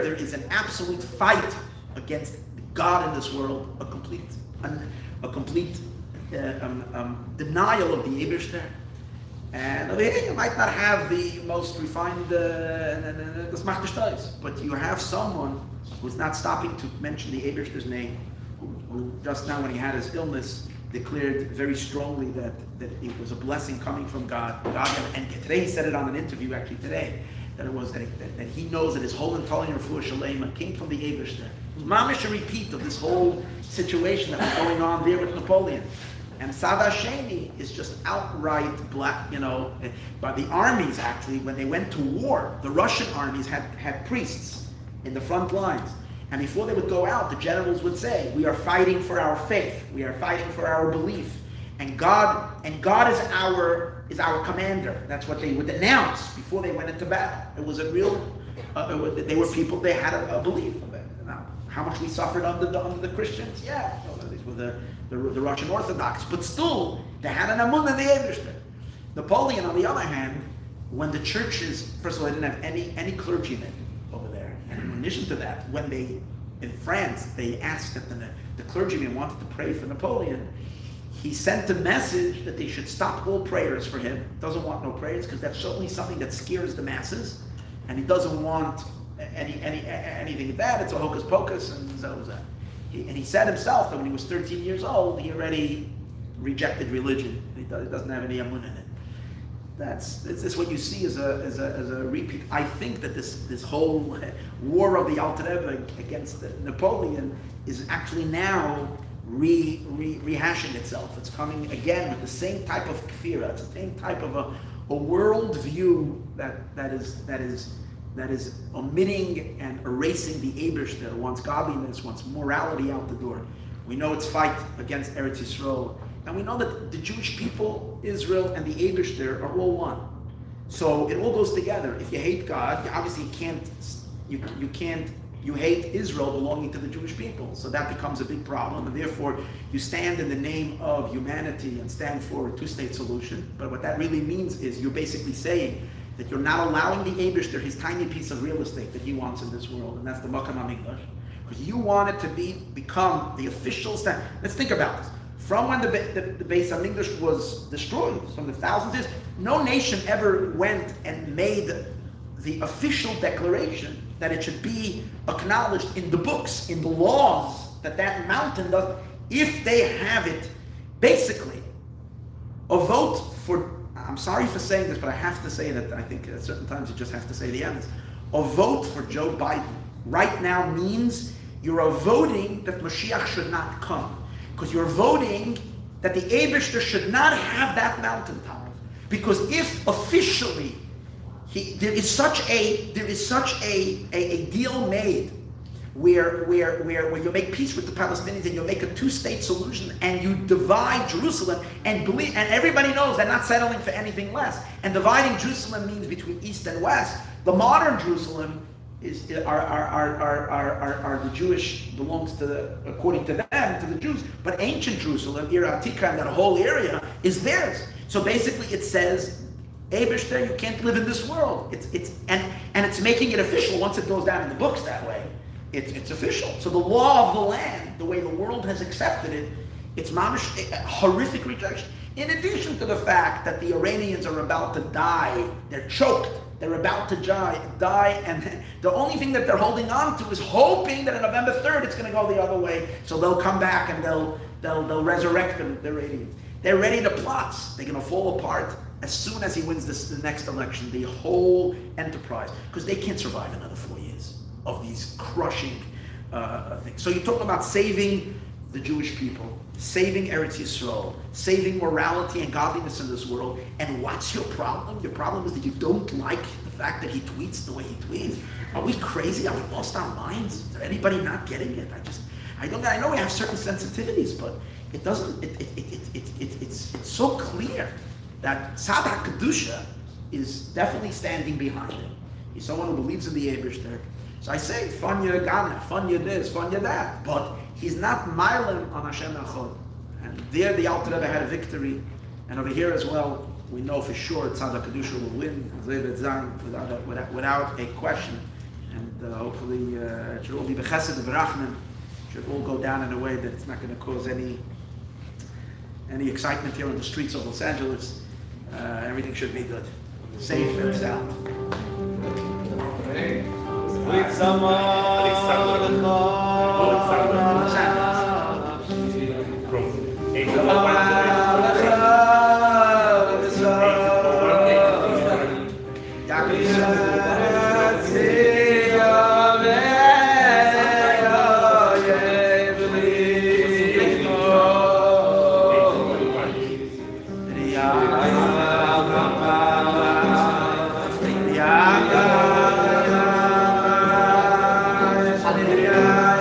there is an absolute fight against God in this world, a complete denial of the Eberstein. And over here you might not have the most refined das macht nicht stolz, but you have someone who's not stopping to mention the Eberstein's name, who just now when he had his illness declared very strongly that it was a blessing coming from God. And today he said it on an interview actually today, that it was that he knows that his whole entire refuah shalema came from the Eberstein. Mamish a repeat of this whole situation that was going on there with Napoleon. And Sada Sheni is just outright black, but the armies actually, when they went to war, the Russian armies had priests in the front lines. And before they would go out, the generals would say, we are fighting for our faith, we are fighting for our belief. and God is our commander. That's what they would announce before they went into battle. It was a real. They were people. They had a belief of it. Now, how much we suffered under the Christians? Yeah, these were the Russian Orthodox, but still they had an amun in the Eberster. Napoleon, on the other hand, when the churches, first of all, they didn't have any clergymen over there, and in addition to that, when in France, they asked that the clergyman wanted to pray for Napoleon. He sent a message that they should stop all prayers for him. Doesn't want no prayers because that's certainly something that scares the masses, and he doesn't want anything of that. It's a hocus pocus, and so was that. He said himself that when he was 13 years old, he already rejected religion. He doesn't have any amun in it. This what you see as a repeat. I think that this whole war of the Alter Rebbe against Napoleon is actually now rehashing itself. It's coming again with the same type of kfira. It's the same type of a world view that is omitting and erasing the Eibishter, wants godliness, wants morality out the door. We know it's fight against Eretz Yisroel. And we know that the Jewish people, Israel, and the Eibishter are all one. So it all goes together. If you hate God, obviously you hate Israel belonging to the Jewish people. So that becomes a big problem. And therefore, you stand in the name of humanity and stand for a two-state solution. But what that really means is you're basically saying that you're not allowing the Eibishter his tiny piece of real estate that he wants in this world, and that's the Makam HaMikdash. Because you want it to become the official stand. Let's think about this. From when the Beis HaMikdash was destroyed, from the thousands of years, no nation ever went and made the official declaration that it should be acknowledged in the books, in the laws, that mountain does. If they have it, basically, a vote for, I'm sorry for saying this, but I have to say that I think at certain times you just have to say the end. A vote for Joe Biden right now means you're voting that Mashiach should not come. Because you're voting that the Eibishter should not have that mountaintop. Because if officially there is such a deal made where you make peace with the Palestinians and you make a two-state solution and you divide Jerusalem and everybody knows they're not settling for anything less. And dividing Jerusalem means between east and west. The modern Jerusalem are the Jewish, belongs to according to them, to the Jews. But ancient Jerusalem, Ir Atika, and that whole area is theirs. So basically it says, Eibishter, you can't live in this world. And it's making it official once it goes down in the books that way. It's official. So the law of the land, the way the world has accepted it, it's mamish, a horrific rejection. In addition to the fact that the Iranians are about to die, they're choked. They're about to die, and the only thing that they're holding on to is hoping that on November 3rd it's going to go the other way, so they'll come back and they'll resurrect them, the Iranians. They're ready to plot. They're going to fall apart as soon as he wins the next election, the whole enterprise, because they can't survive another 4 years of these crushing things. So you're talking about saving the Jewish people, saving Eretz Yisroel, saving morality and godliness in this world. And what's your problem? Your problem is that you don't like the fact that he tweets the way he tweets. Are we crazy? Are we lost our minds? Is there anybody not getting it? I know we have certain sensitivities, but it doesn't. It's so clear that Tzad HaKedusha is definitely standing behind him. He's someone who believes in the Eibishter. So I say, Fanya Gana, Fanya this, Fanya that, but he's not Maayon on Hashem Echad. And there the Alter Rebbe had a victory. And over here as well, we know for sure Tzad HaKedusha will win, without a question. And hopefully it should all be B'chesed V'rachman. Should all go down in a way that's not going to cause any excitement here on the streets of Los Angeles. Everything should be good. Safe and sound. Hallelujah.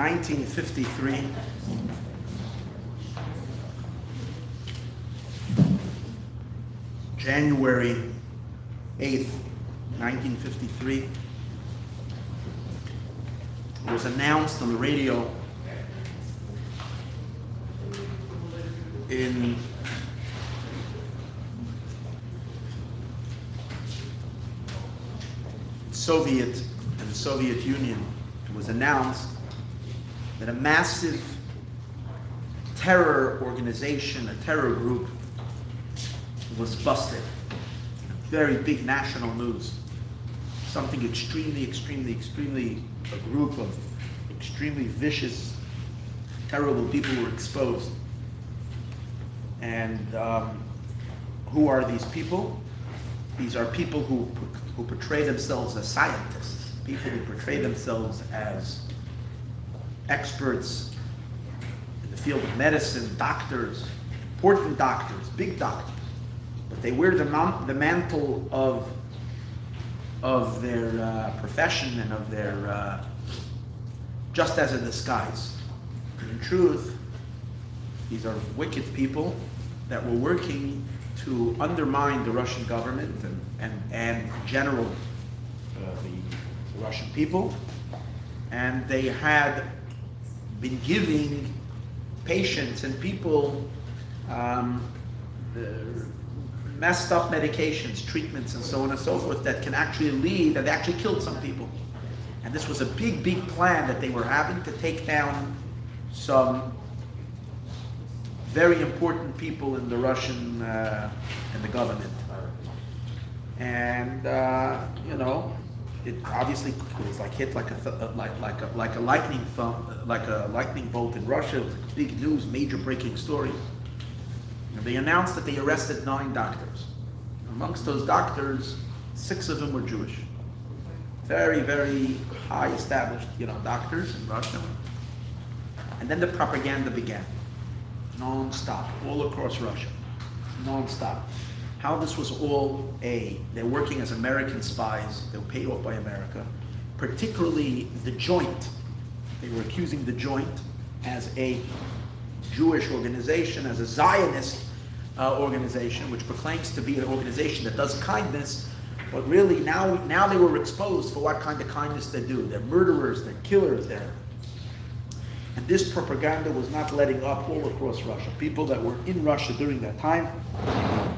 1953, January 8th, 1953, it was announced on the radio in the Soviet Union. It was announced that a massive terror organization, a terror group, was busted. Very big national news. Something extremely, a group of extremely vicious, terrible people were exposed. And who are these people? These are people who portray themselves as scientists, people who portray themselves as experts in the field of medicine, doctors, important doctors, big doctors. But they wear the mantle of their profession and of their just as a disguise. In truth, these are wicked people that were working to undermine the Russian government and in general the Russian people. And they had been giving patients and people messed up medications, treatments, and so on and so forth that can actually lead, that actually killed some people. And this was a big plan that they were having to take down some very important people in the Russian in the government. And it obviously was like hit like a lightning bolt in Russia. It was big news, major breaking story. And they announced that they arrested 9 doctors. Amongst those doctors, 6 of them were Jewish. Very high established, doctors in Russia. And then the propaganda began, non-stop, all across Russia, non-stop. How this was all they're working as American spies, they were paid off by America, particularly the Joint. They were accusing the Joint as a Jewish organization, as a Zionist organization, which proclaims to be an organization that does kindness, but really now they were exposed for what kind of kindness they do. They're murderers, they're killers, and this propaganda was not letting up all across Russia. People that were in Russia during that time,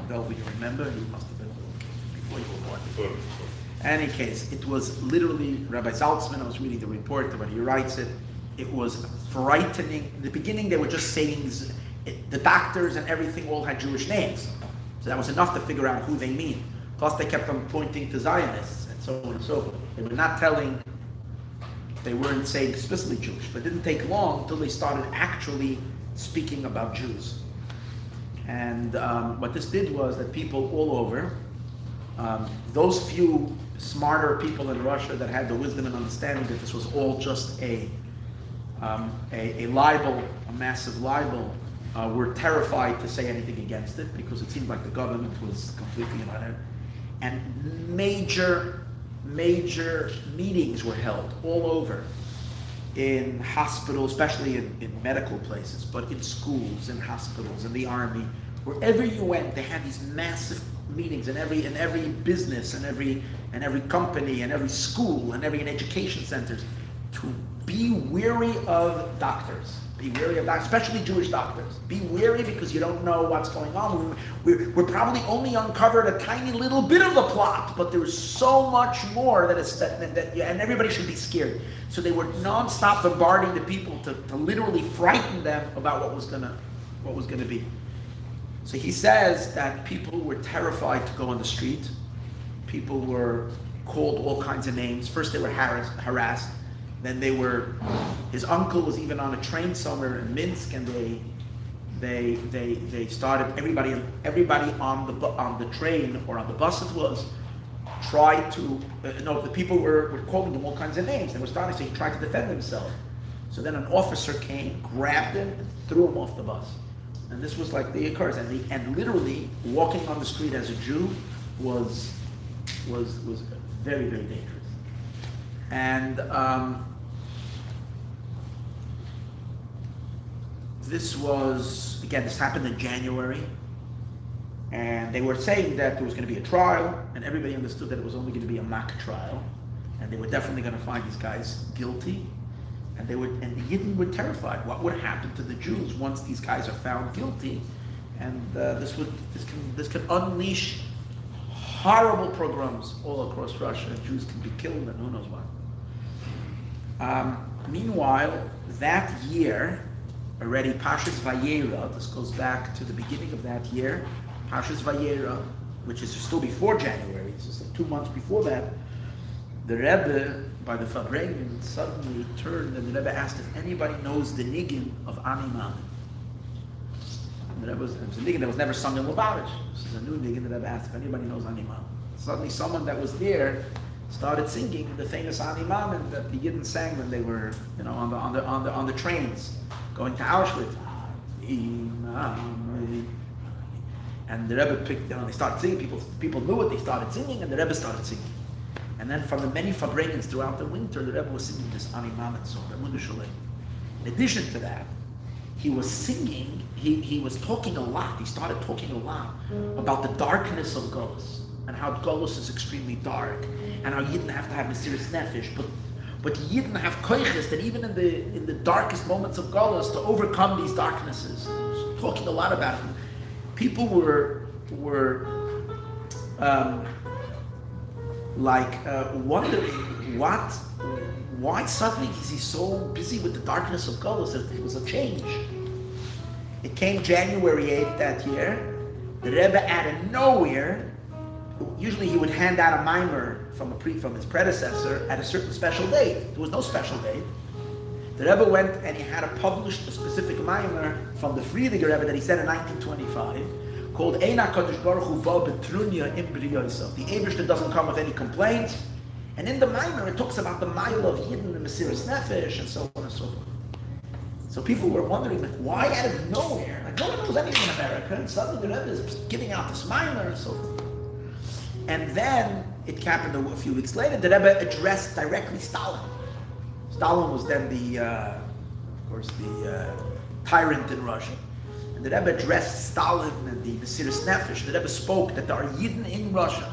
Belby, you remember, you must have been before you were born. In any case, it was literally, Rabbi Saltzman, I was reading the report when he writes it, it was frightening. In the beginning, they were just saying, the doctors and everything all had Jewish names. So that was enough to figure out who they mean. Plus, they kept on pointing to Zionists and so on and so forth. They were not they weren't saying explicitly Jewish, but it didn't take long until they started actually speaking about Jews. And what this did was that people all over, those few smarter people in Russia that had the wisdom and understanding that this was all just a libel, a massive libel, were terrified to say anything against it because it seemed like the government was completely united. And major meetings were held all over in hospitals, especially in medical places, but in schools, in hospitals, in the army. Wherever you went, they had these massive meetings in every business and every company and every school and every education centers to be wary of doctors. Be wary of doctors, especially Jewish doctors. Be wary because you don't know what's going on. We're probably only uncovered a tiny little bit of the plot, but there's so much more and everybody should be scared. So they were non-stop bombarding the people to literally frighten them about what was gonna be. So he says that people were terrified to go on the street. People were called all kinds of names. First they were harassed. Then his uncle was even on a train somewhere in Minsk, and they started, everybody on the train or on the bus tried to, the people were calling him all kinds of names. They were starting to say he tried to defend himself. So then an officer came, grabbed him, and threw him off the bus. And this was like the occurrence. And literally walking on the street as a Jew was very, very dangerous. And this happened in January. And they were saying that there was going to be a trial, and everybody understood that it was only going to be a mock trial, and they were definitely going to find these guys guilty. And the Yidden were terrified. What would happen to the Jews once these guys are found guilty? And this could unleash horrible pogroms all across Russia. Jews can be killed, and who knows what. Meanwhile, that year, already Pashas Vayera, this goes back to the beginning of that year, Pashas Vayera, which is still before January, it's just like 2 months before that, the Rebbe, by the Fabrengen, suddenly turned and the Rebbe asked if anybody knows the niggin of Ani Maamen. It was a niggin that was never sung in Lubavitch. This is a new niggin that the Rebbe asked if anybody knows Ani Maamen. Suddenly someone that was there started singing the famous Ani Maamen that the Yidden sang when they were, on the trains going to Auschwitz. And the Rebbe picked, they started singing. People knew it. They started singing, and the Rebbe started singing. And then from the many Fabrengens throughout the winter, the Rebbe was singing this Ani Maamen song, the Mundu Shalem. In addition to that, he was singing. He was talking a lot. He started talking a lot about the darkness of Golus and how Golus is extremely dark, and how Yidden have to have Mesiras Nefesh, but Yidden have koiches that even in the darkest moments of Golus to overcome these darknesses. He was talking a lot about it. People were wondering why suddenly is he so busy with the darkness of Golus that it was a change. It came January 8th that year. The Rebbe out of nowhere, usually he would hand out a mimer from his predecessor at a certain special date. There was no special date. The Rebbe went and he had published a specific mimer from the Friediger Rebbe that he said in 1925 called Eina Kadosh Baruch Hu Ba Betrunya Im B'Riyosav. The Eibishter doesn't come with any complaints. And in the mimer it talks about the mile of Yidden and Mesiras Nefesh and so on and so forth. So people were wondering, like, why out of nowhere? Like, no one knows anything in America, and suddenly the Rebbe is giving out this mimer and so forth. And then it happened a few weeks later. The Rebbe addressed directly Stalin. Stalin was then the tyrant in Russia. And the Rebbe addressed Stalin and the Mesiras Nefesh. The Rebbe spoke that there are Yidden in Russia.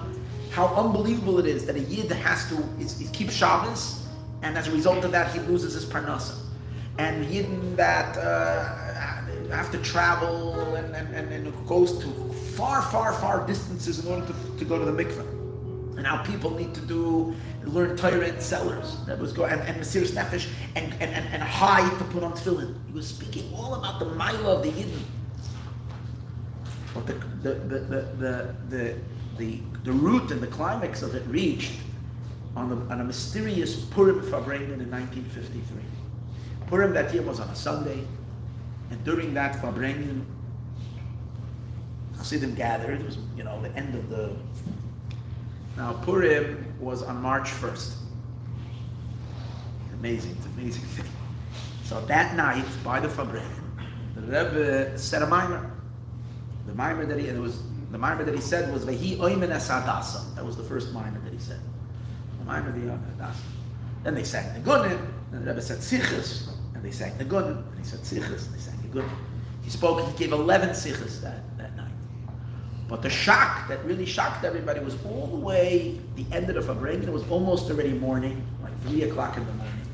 How unbelievable it is that a Yid has to keep Shabbos, and as a result of that, he loses his parnasa. And Yidden that have to travel and goes to far distances in order to go to the mikveh. And how people need to learn Torah in cellars. That was and Mesiras Nefesh and hide to put on tefillin. He was speaking all about the Maila of the Yidden. But the root and the climax of it reached on a mysterious Purim Fabrengen in 1953. Purim that year was on a Sunday, and during that Fabrengen, Hasidim gathered. It was, the end of the. Now Purim was on March 1st. It's an amazing thing. So that night, by the Fabrengen, the Rebbe said a mimer. The mimer that he said was Vehi Oymen Es Hadasa. That was the first mimer that he said. The mimer of the Hadasa. Then they sang the Gunin, and the Rebbe said Sichas, and they sang the Gunin, and he said Sichas, and they sang the Gunin. He gave 11 Sichas that night. But the shock that really shocked everybody was all the way the end of the Fabrengen. It was almost already morning, like 3 o'clock in the morning,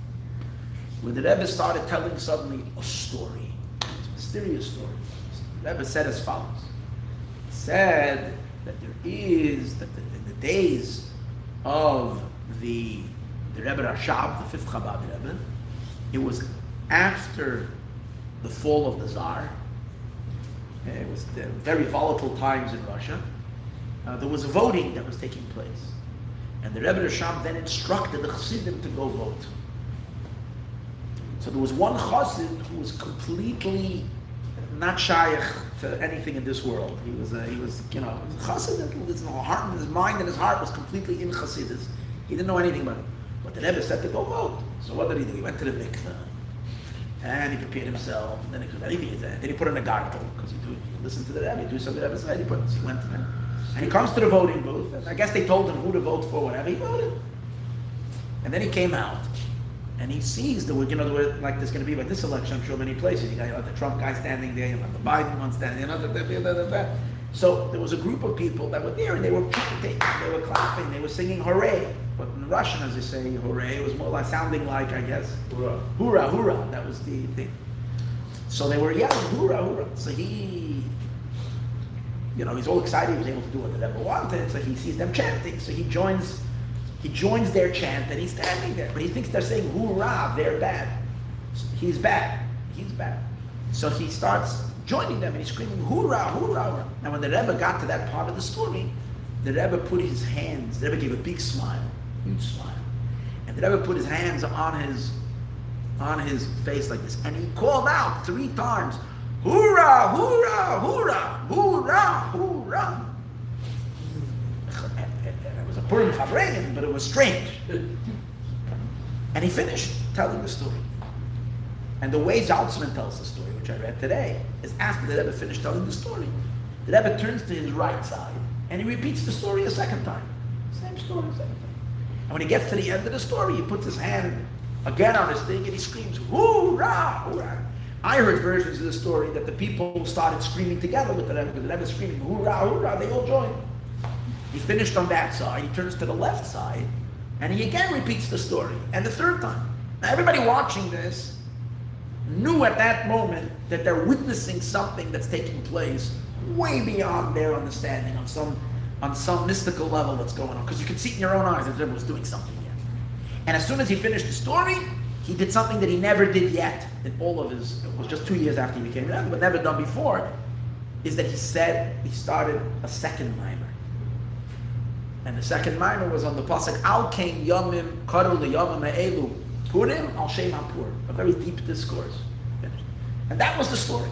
when the Rebbe started telling suddenly a story. It's a mysterious story. The Rebbe said as follows. He said that in the days of the Rebbe Rashab, the 5th Chabad Rebbe, it was after the fall of the Tsar. It was very volatile times in Russia. There was a voting that was taking place. And the Rebbe Rashab then instructed the Chassidim to go vote. So there was one Chassid who was completely not shaykh to anything in this world. He was Chassid. His heart and his mind and his heart was completely in Chassidus. He didn't know anything about it. But the Rebbe said to go vote. So what did he do? He went to the mikveh, and he prepared himself. And then he could anything. Then he put on a gartel because he listened to the Rebbe. He do something the Rebbe said. He went to him, and he comes to the voting booth. And I guess they told him who to vote for, whatever. He voted, and then he came out. And he sees like there's going to be like this election, I'm sure many places. You got the Trump guy standing there, you have the Biden one standing, So there was a group of people that were there, and they were chanting, they were clapping, they were singing hooray. But in Russian, as they say hooray, it was more like sounding like, I guess, Hurrah. hoorah, hoorah. That was the thing. So they were yelling, hoorah, hoorah. So he, he's all excited. He was able to do what the Rebbe wanted. So he sees them chanting. So he joins their chant, and he's standing there. But he thinks they're saying hoorah, they're bad. He's bad. He's bad. So he starts joining them, and he's screaming hoorah, hoorah, hoorah. And when the Rebbe got to that part of the story, the Rebbe put his hands. The Rebbe gave a big smile, huge smile, and the Rebbe put his hands on his face like this, and he called out 3 times, hoorah, hoorah, hoorah, hoorah, hoorah. It was a Purim Chavrein, but it was strange. And he finished telling the story. And the way Zaltzman tells the story, which I read today, is after the Rebbe finished telling the story, the Rebbe turns to his right side and he repeats the story a second time. Same story, second time. And when he gets to the end of the story, he puts his hand again on his thing and he screams, hoorah, hoorah. I heard versions of the story that the people started screaming together with the Rebbe, because the Rebbe screaming, hoorah, hoorah, they all joined. He finished on that side, he turns to the left side, and he again repeats the story, and the third time. Now everybody watching this knew at that moment that they're witnessing something that's taking place way beyond their understanding on some mystical level that's going on, because you can see it in your own eyes that the Rebbe was doing something here. And as soon as he finished the story, he did something that he never did yet in all of his, it was just 2 years after he became Rebbe, but never done before, is that he started a second mimer. And the second mimer was on the pasuk, Al Kain Yomim Karu Liyomim Ha'elu Purim Al Shem HaPur, a very deep discourse. Finished. And that was the story.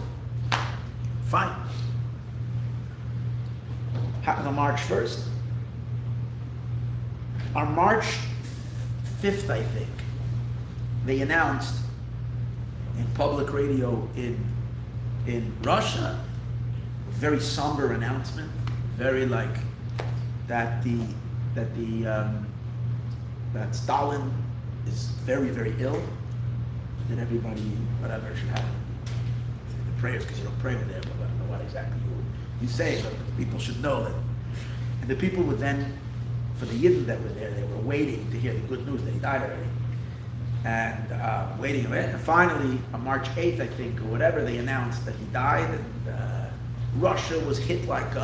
Fine. Happened on March 1st. On March 5th, I think, they announced in public radio in Russia, a very somber announcement, very like that Stalin is very, very ill, that everybody, whatever, should have the prayers, because you don't pray with there, but I don't know what exactly you say, but people should know that. And the people would then, for the Yidden that were there, they were waiting to hear the good news that he died already. And waiting, and finally, on March 8th, I think, or whatever, they announced that he died, and Russia was hit like,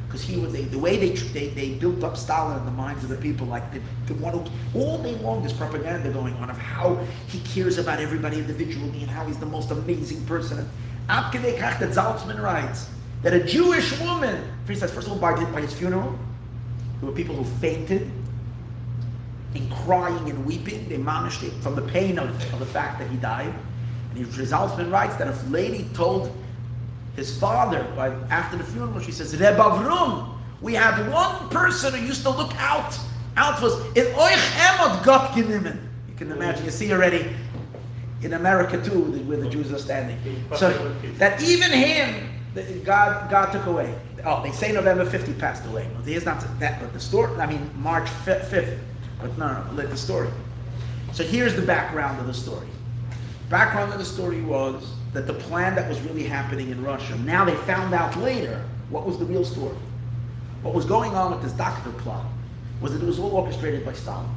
because the way they built up Stalin in the minds of the people, like they want to, all day long there's propaganda going on of how he cares about everybody individually and how he's the most amazing person. And Ad Kedei Kach that Zaltzman writes that a Jewish woman, first of all, by his funeral, there were people who fainted in crying and weeping. They managed it from the pain of the fact that he died. And Zaltzman writes that if a lady told his father, after the funeral, she says, Reb Avrum, we had one person who used to look out was in Oich Emot Got Genimmen. You can imagine, you see already in America too, where the Jews are standing. So that even him, God took away. Oh, they say November 5th he passed away. No, here's not that, but the story, March 5th. But no, let the story. So here's the background of the story. Background of the story was that the plan that was really happening in Russia, now they found out later what was the real story. What was going on with this doctor plot was that it was all orchestrated by Stalin.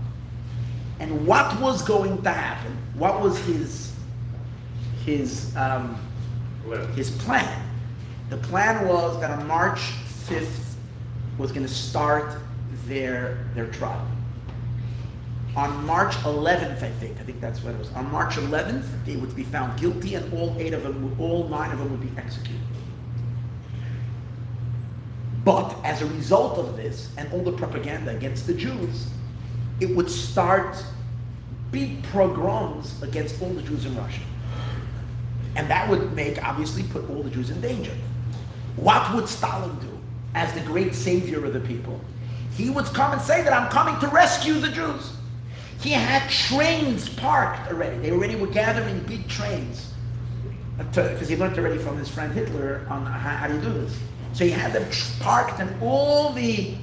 And what was going to happen? What was his plan? The plan was that on March 5th was going to start their trial. On March 11th, I think that's what it was. On March 11th, they would be found guilty, and all 9 of them would be executed. But as a result of this and all the propaganda against the Jews, it would start big pogroms against all the Jews in Russia, and that would obviously put all the Jews in danger. What would Stalin do as the great savior of the people? He would come and say that I'm coming to rescue the Jews. He had trains parked already. They already were gathering big trains, because he learned already from his friend Hitler on how do you do this. So he had them parked in all the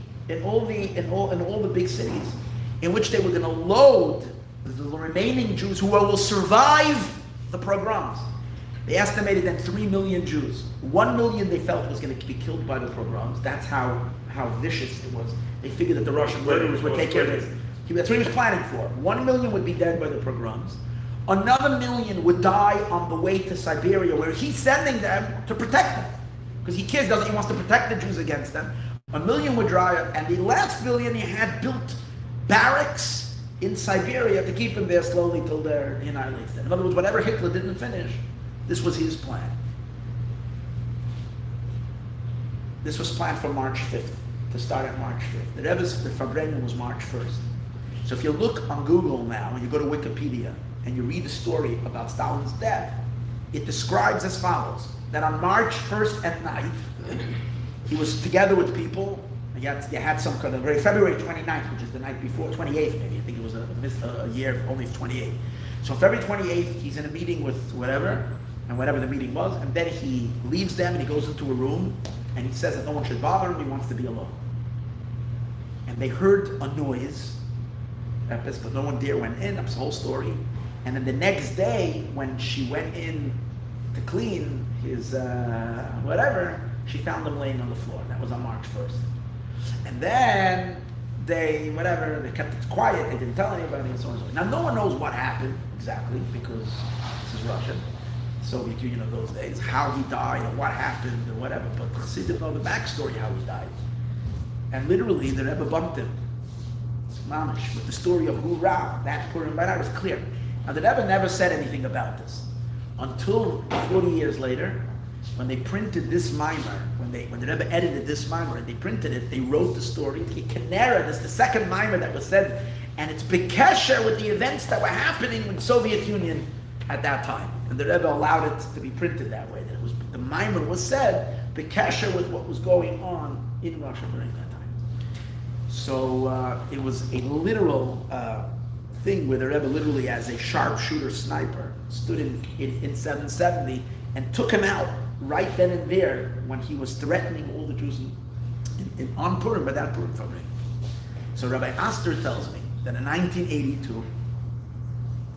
big cities, in which they were going to load the remaining Jews who will survive the pogroms. They estimated that 3 million Jews. 1 million they felt was going to be killed by the pogroms. That's how vicious it was. They figured that the Russian murderers would take care of this. That's what he was planning for. 1 million would be dead by the pogroms. Another million would die on the way to Siberia, where he's sending them to protect them. Because he wants to protect the Jews against them. 1 million would die, and the last million he had built barracks in Siberia to keep them there slowly till they're annihilated. In other words, whatever Hitler didn't finish, this was his plan. This was planned for March 5th, to start at March 5th. The Farbrengen was March 1st. So if you look on Google now, and you go to Wikipedia, and you read the story about Stalin's death, it describes as follows, that on March 1st at night, he was together with people. They had some kind of February 29th, which is the night before, 28th maybe. I think it was a year only 28th. So February 28th, he's in a meeting with whatever the meeting was, and then he leaves them and he goes into a room and he says that no one should bother him, he wants to be alone. And they heard a noise, but no one dare went in. That's the whole story. And then the next day, when she went in to clean his she found him laying on the floor. That was on March 1st. And then they kept it quiet, they didn't tell anybody, and so on and so on. Now, no one knows what happened exactly, because this is Russia, Soviet Union of those days, how he died, or what happened, or whatever, but Chassidim know the backstory how he died. And literally, the Rebbe bumped him, mamish, with the story of Hurrah, that Purim by night was clear. Now, the Rebbe never said anything about this, until 40 years later, when they printed this mimer, when the Rebbe edited this mimer and they printed it, they wrote the story. Kenera, this is the second mimer that was said, and it's bekesher with the events that were happening in the Soviet Union at that time. And the Rebbe allowed it to be printed that way. That it was the mimer was said bekesher with what was going on in Russia during that time. So it was a literal thing where the Rebbe literally, as a sharpshooter sniper, stood in 770 and took him out right then and there when he was threatening all the Jews on Purim, but that Purim Fabrik. So Rabbi Aster tells me that in 1982,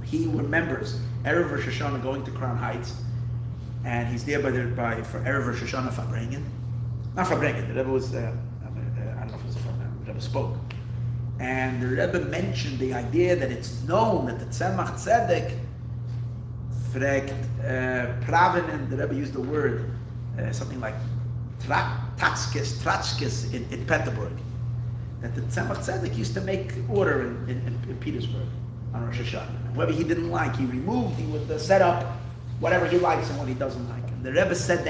he remembers Erev Rosh Hashanah going to Crown Heights, and he's there for Erev Rosh Hashanah Farbrengen. Not Farbrengen, the Rebbe was, I don't know if it was a Farbrengen, the Rebbe spoke. And the Rebbe mentioned the idea that it's known that the Tzemach Tzedek Pravinen, the Rebbe used the word, something like Tratskis in Petersburg. That the Tzemach Tzedek used to make order in Petersburg on Rosh Hashanah. Whoever he didn't like, he removed, he would set up whatever he likes and what he doesn't like. And the Rebbe said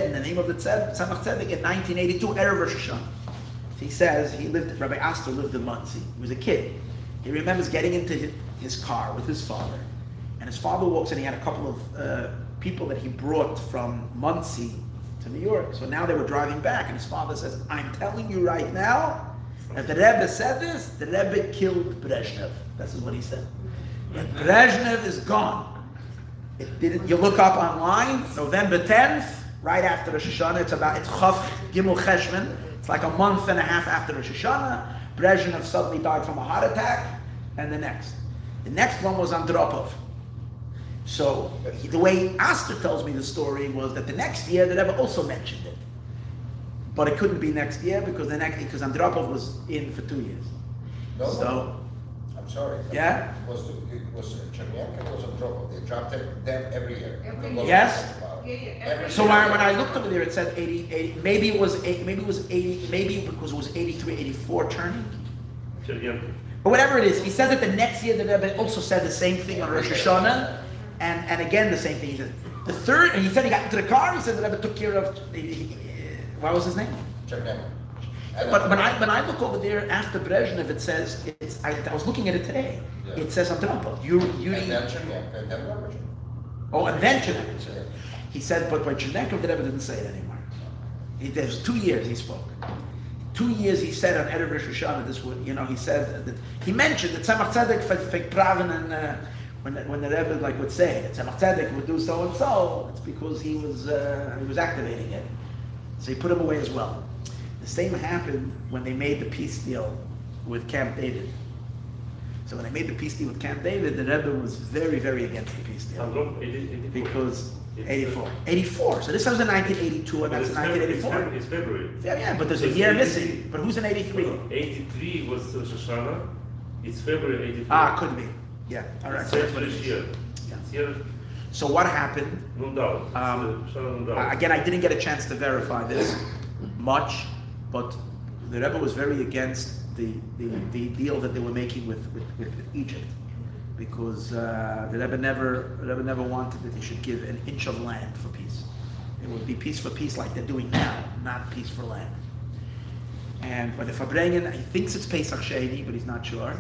in the name of the Tzemach Tzedek in 1982, Erev Rosh Hashanah. He says Rabbi Aster lived in Monsey. He was a kid. He remembers getting into his car with his father. And his father walks in, he had a couple of people that he brought from Monsey to New York. So now they were driving back, and his father says, I'm telling you right now, if the Rebbe said this, the Rebbe killed Brezhnev. This is what he said. And Brezhnev is gone. You look up online, November 10th, right after Rosh Hashanah, it's Chav Gimel Cheshvan. It's like a month and a half after Rosh Hashanah. Brezhnev suddenly died from a heart attack, and the next one was Andropov. So the way Aster tells me the story was that the next year the Rebbe also mentioned it, but it couldn't be next year because Andropov was in for 2 years. No, I'm sorry. Yeah. It was Chernenko was Andropov. They dropped them every year. Yes. So when year. I looked over there, it said 80. Maybe it was 80. Maybe because it was 83, 84 turning. Or whatever it is. He says that the next year the Rebbe also said the same thing on Rosh Hashanah. And again the same thing. He said the third, and he said he got into the car. He said the Rebbe took care of. What was his name? Chernenko. But when I look over there after Brezhnev, it says I was looking at it today. Yeah. It says on Trump, And then Chernenko, and then Gorbachev. Oh, and then Chernenko. Yeah. He said, but by Chernenko, the Rebbe didn't say it anymore. There's 2 years he spoke. 2 years he said on Erev Rosh Hashanah, this would, he said that he mentioned that Tzemach Tzedek fake Pravin, and when the Rebbe would say that Tzemach Tzedek would do so and so, it's because he was activating it. So he put him away as well. The same happened when they made the peace deal with Camp David. So when they made the peace deal with Camp David, the Rebbe was very, very against the peace deal. Because 84. So this was in 1982, and that's in 1984. It's February. Yeah, but there's a It's year 83. missing. But who's in 83? 83 was Rosh Hashanah. It's February 84. Could be. Yeah, all right. It's So that's what it this is. year. Yeah. It's here, So what happened? Nundal. Nundal. Again, I didn't get a chance to verify this much, but the Rebbe was very against the deal that they were making with Egypt, because the Rebbe never wanted that they should give an inch of land for peace. It would be peace for peace like they're doing now, not peace for land. And by the Farbrengen, he thinks it's Pesach Sheni, but he's not sure.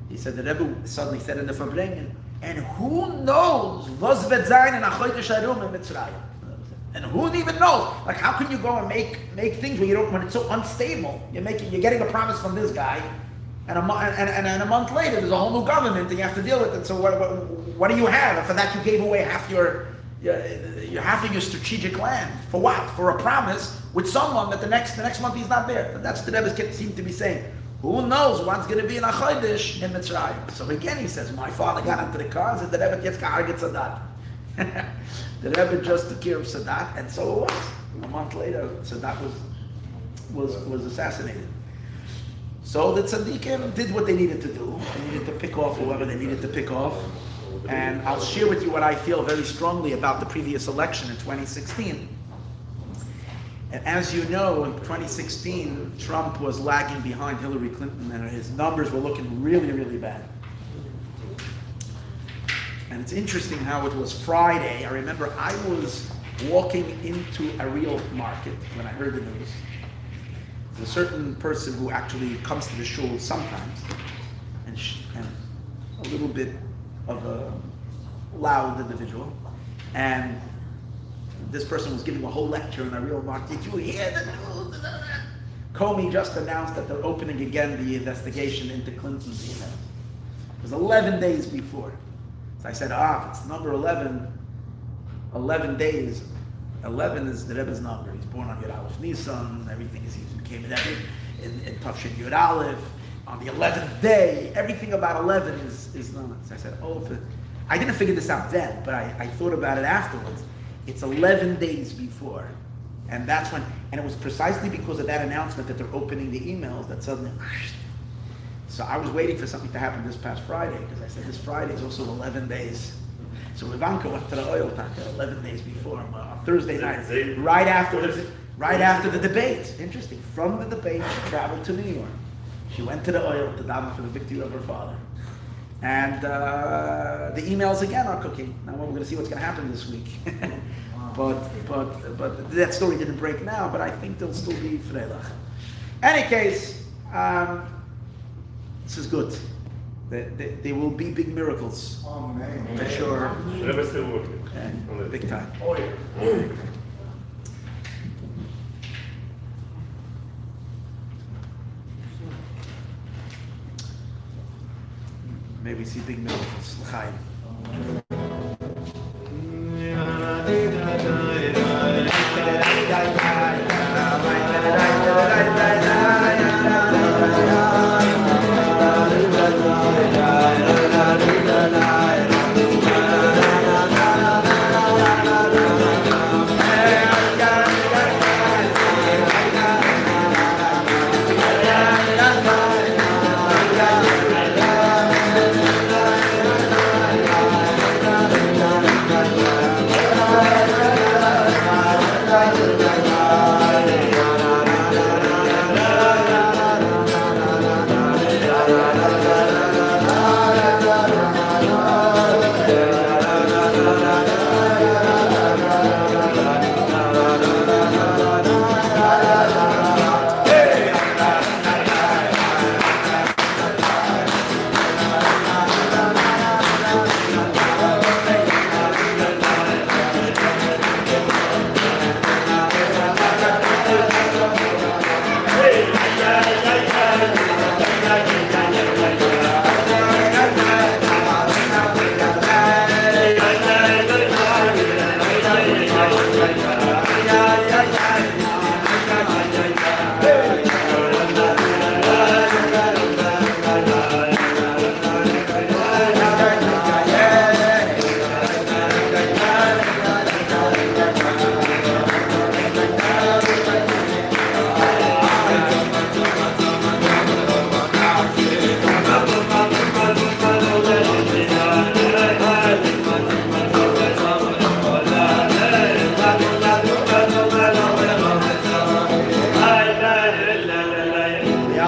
He said the Rebbe suddenly said in the Farbrengen, and who knows was wird sein in a chodesh harum in Mitzrayim? And who even knows? Like, how can you go and make things when it's so unstable? You're getting a promise from this guy, and a month later there's a whole new government and you have to deal with it. So what do you have? And for that you gave away half of your strategic land. For what? For a promise with someone that the next month he's not there. And that's the Rebbe seemed to be saying. Who knows what's going to be in a chodesh in Mitzrayim? So again he says, my father got into the car and said the Rebbe gets Sadat. The Rebbe just took care of Sadat, and so it was. A month later, Sadat was assassinated. So the tzaddikim did what they needed to do. They needed to pick off whoever they needed to pick off. And I'll share with you what I feel very strongly about the previous election in 2016. And as you know, in 2016, Trump was lagging behind Hillary Clinton, and his numbers were looking really, really bad. And it's interesting how it was Friday. I remember I was walking into a real market when I heard the news. There's a certain person who actually comes to the shul sometimes, and a little bit of a loud individual. And this person was giving a whole lecture in a real market. Did you hear the news? Comey just announced that they're opening again the investigation into Clinton's emails. It was 11 days before. So I said, if it's number 11, 11 days, 11 is the Rebbe's number. He's born on Yud Aleph Nisan, everything is, he came in Tafshin Yud Aleph. On the 11th day, everything about 11 is known. So I said, I didn't figure this out then, but I thought about it afterwards. It's 11 days before. And that's when, and it was precisely because of that announcement that they're opening the emails that suddenly, so I was waiting for something to happen this past Friday, because I said this Friday is also 11 days. So Ivanka went to the oil tanker 11 days before, on Thursday night, right after the debate. Interesting. From the debate, she traveled to New York. She went to the oil to daven for the victory of her father. And the emails again are cooking. Now we're going to see what's going to happen this week. But that story didn't break now, but I think there'll still be Freilach. Any case, this is good. There will be big miracles. Amen. For sure. Rebbe still working. And big time. Oh, yeah. Maybe see big miracles. L'chaim.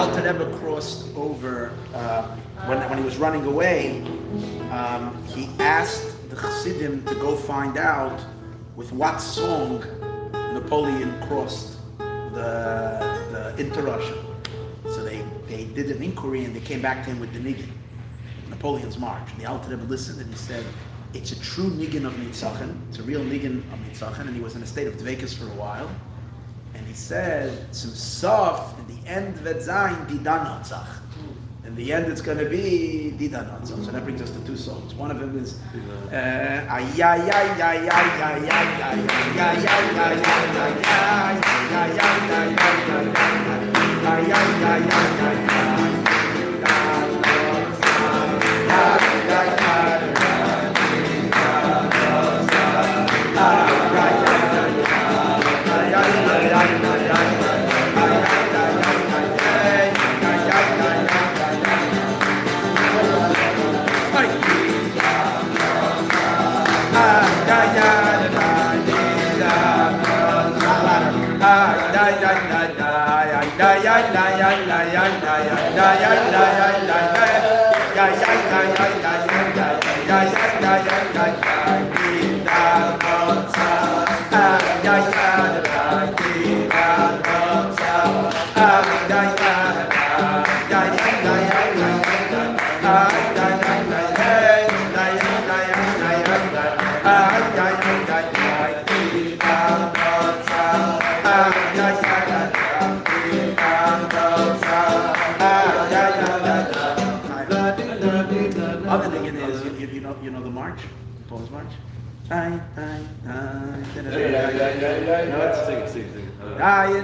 Alter Rebbe crossed over, when he was running away, he asked the Chassidim to go find out with what song Napoleon crossed into Russia. So they did an inquiry and they came back to him with the niggin, Napoleon's march. And the Alter Rebbe listened and he said, it's a true niggin of Nitzachon. It's a real niggin of Nitzachon. And he was in a state of dvekas for a while. And he said, zum Sof, in the end, wird sein, Didan Hatzach. In the end, it's going to be Didan Hatzach. So that brings us to two songs. One of them is, ay, ay, ay, ay, ay, ay, ay, ay, ay, Other thing is, you know the march, Paul's march. No, it's Sing it. Ay,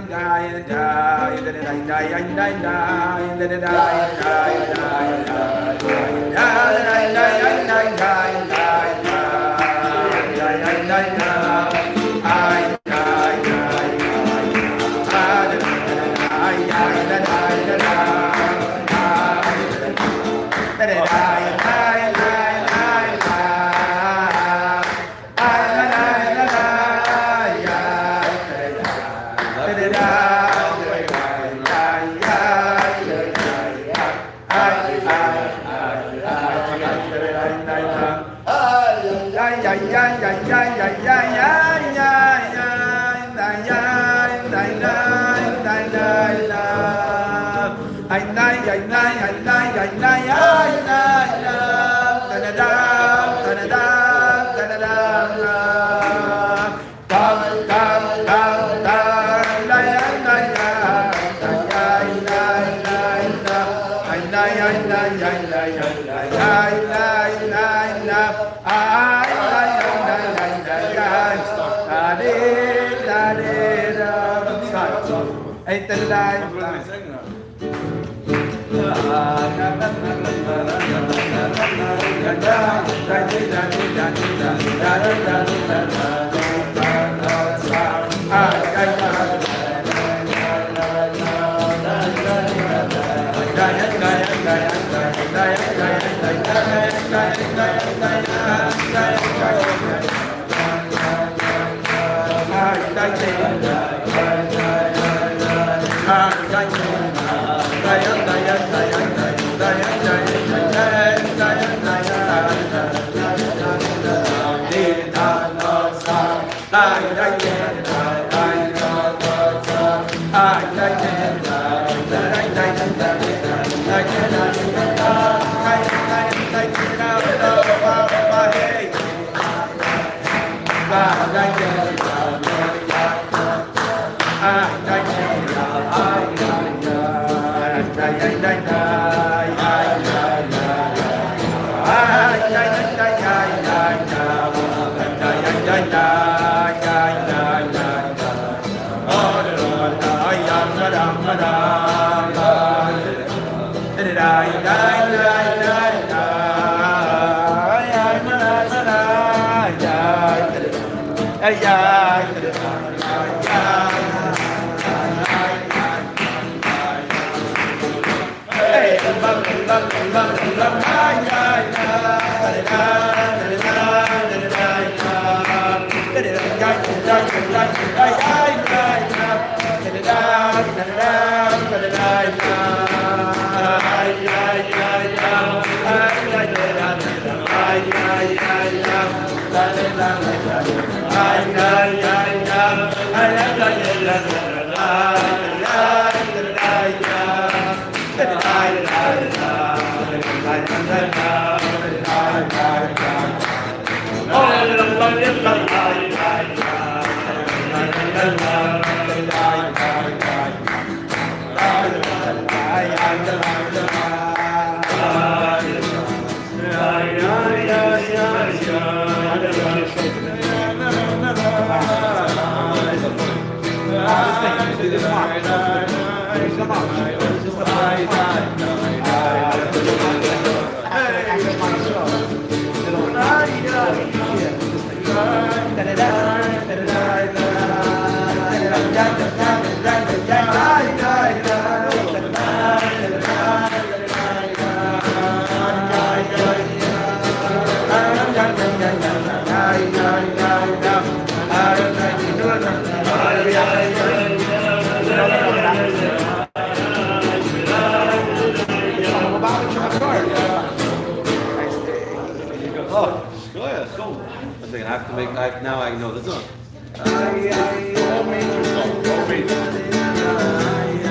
I have to make. Now I know the song.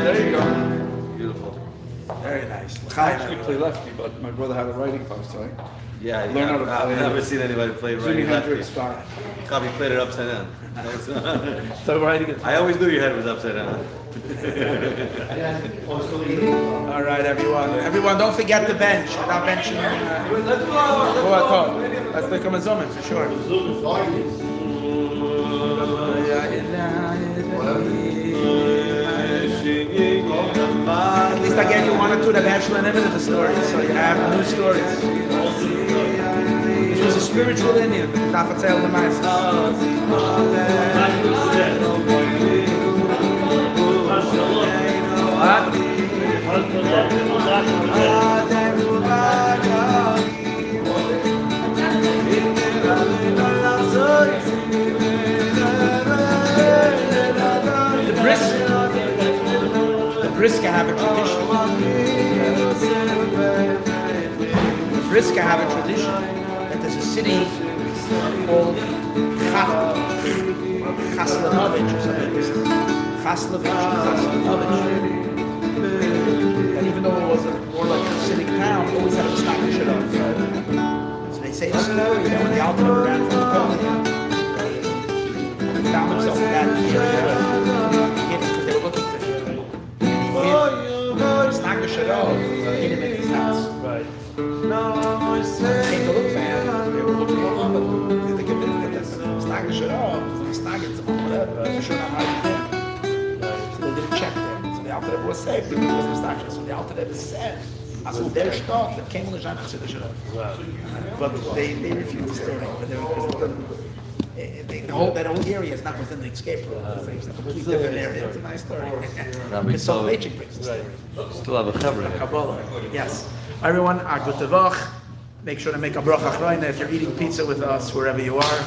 There you go. Beautiful. Very nice. I actually play lefty, but my brother had a writing class, right? Yeah, Learn how to I've play never seen anybody play Jimi righty Hendrix lefty. style. Probably played it upside down. So writing it. I always knew your head was upside down. All right, everyone. Everyone, don't forget the bench. Without benching, let's become a zoom for sure. At least I gave you one or two that actually limited the stories, so you have new stories. This was a spiritual Indian, not for tale the mice. The Briska have a tradition. The Briska have a tradition that there's a city called Chaslanovich or something. Chaslanovich. That even though it was more like a Hasidic town, it always had a stock of shit on. So they say the story that when the Alpha ran from the building, he found himself in that area. Because they were looking for him. And he hid. Stock of shit on. Hid him in his house. Right. Came to look for him. They were looking for him, but they convinced that that's stock of shit on. Stock of whatever. For sure not how you did. So they didn't check there. So the Alpha was safe because it was stock. So the Alpha said, "Also der Stadt, that came on the Jana to the shit." But they refused the story. But they were that whole area is not within the escape room. It's a completely different area. It's a nice story. It's so nature brings the story. Still have a cover. Kabbalah. Yes. Everyone, a gute Woche. Make sure to make a bracha chroina if you're eating pizza with us wherever you are.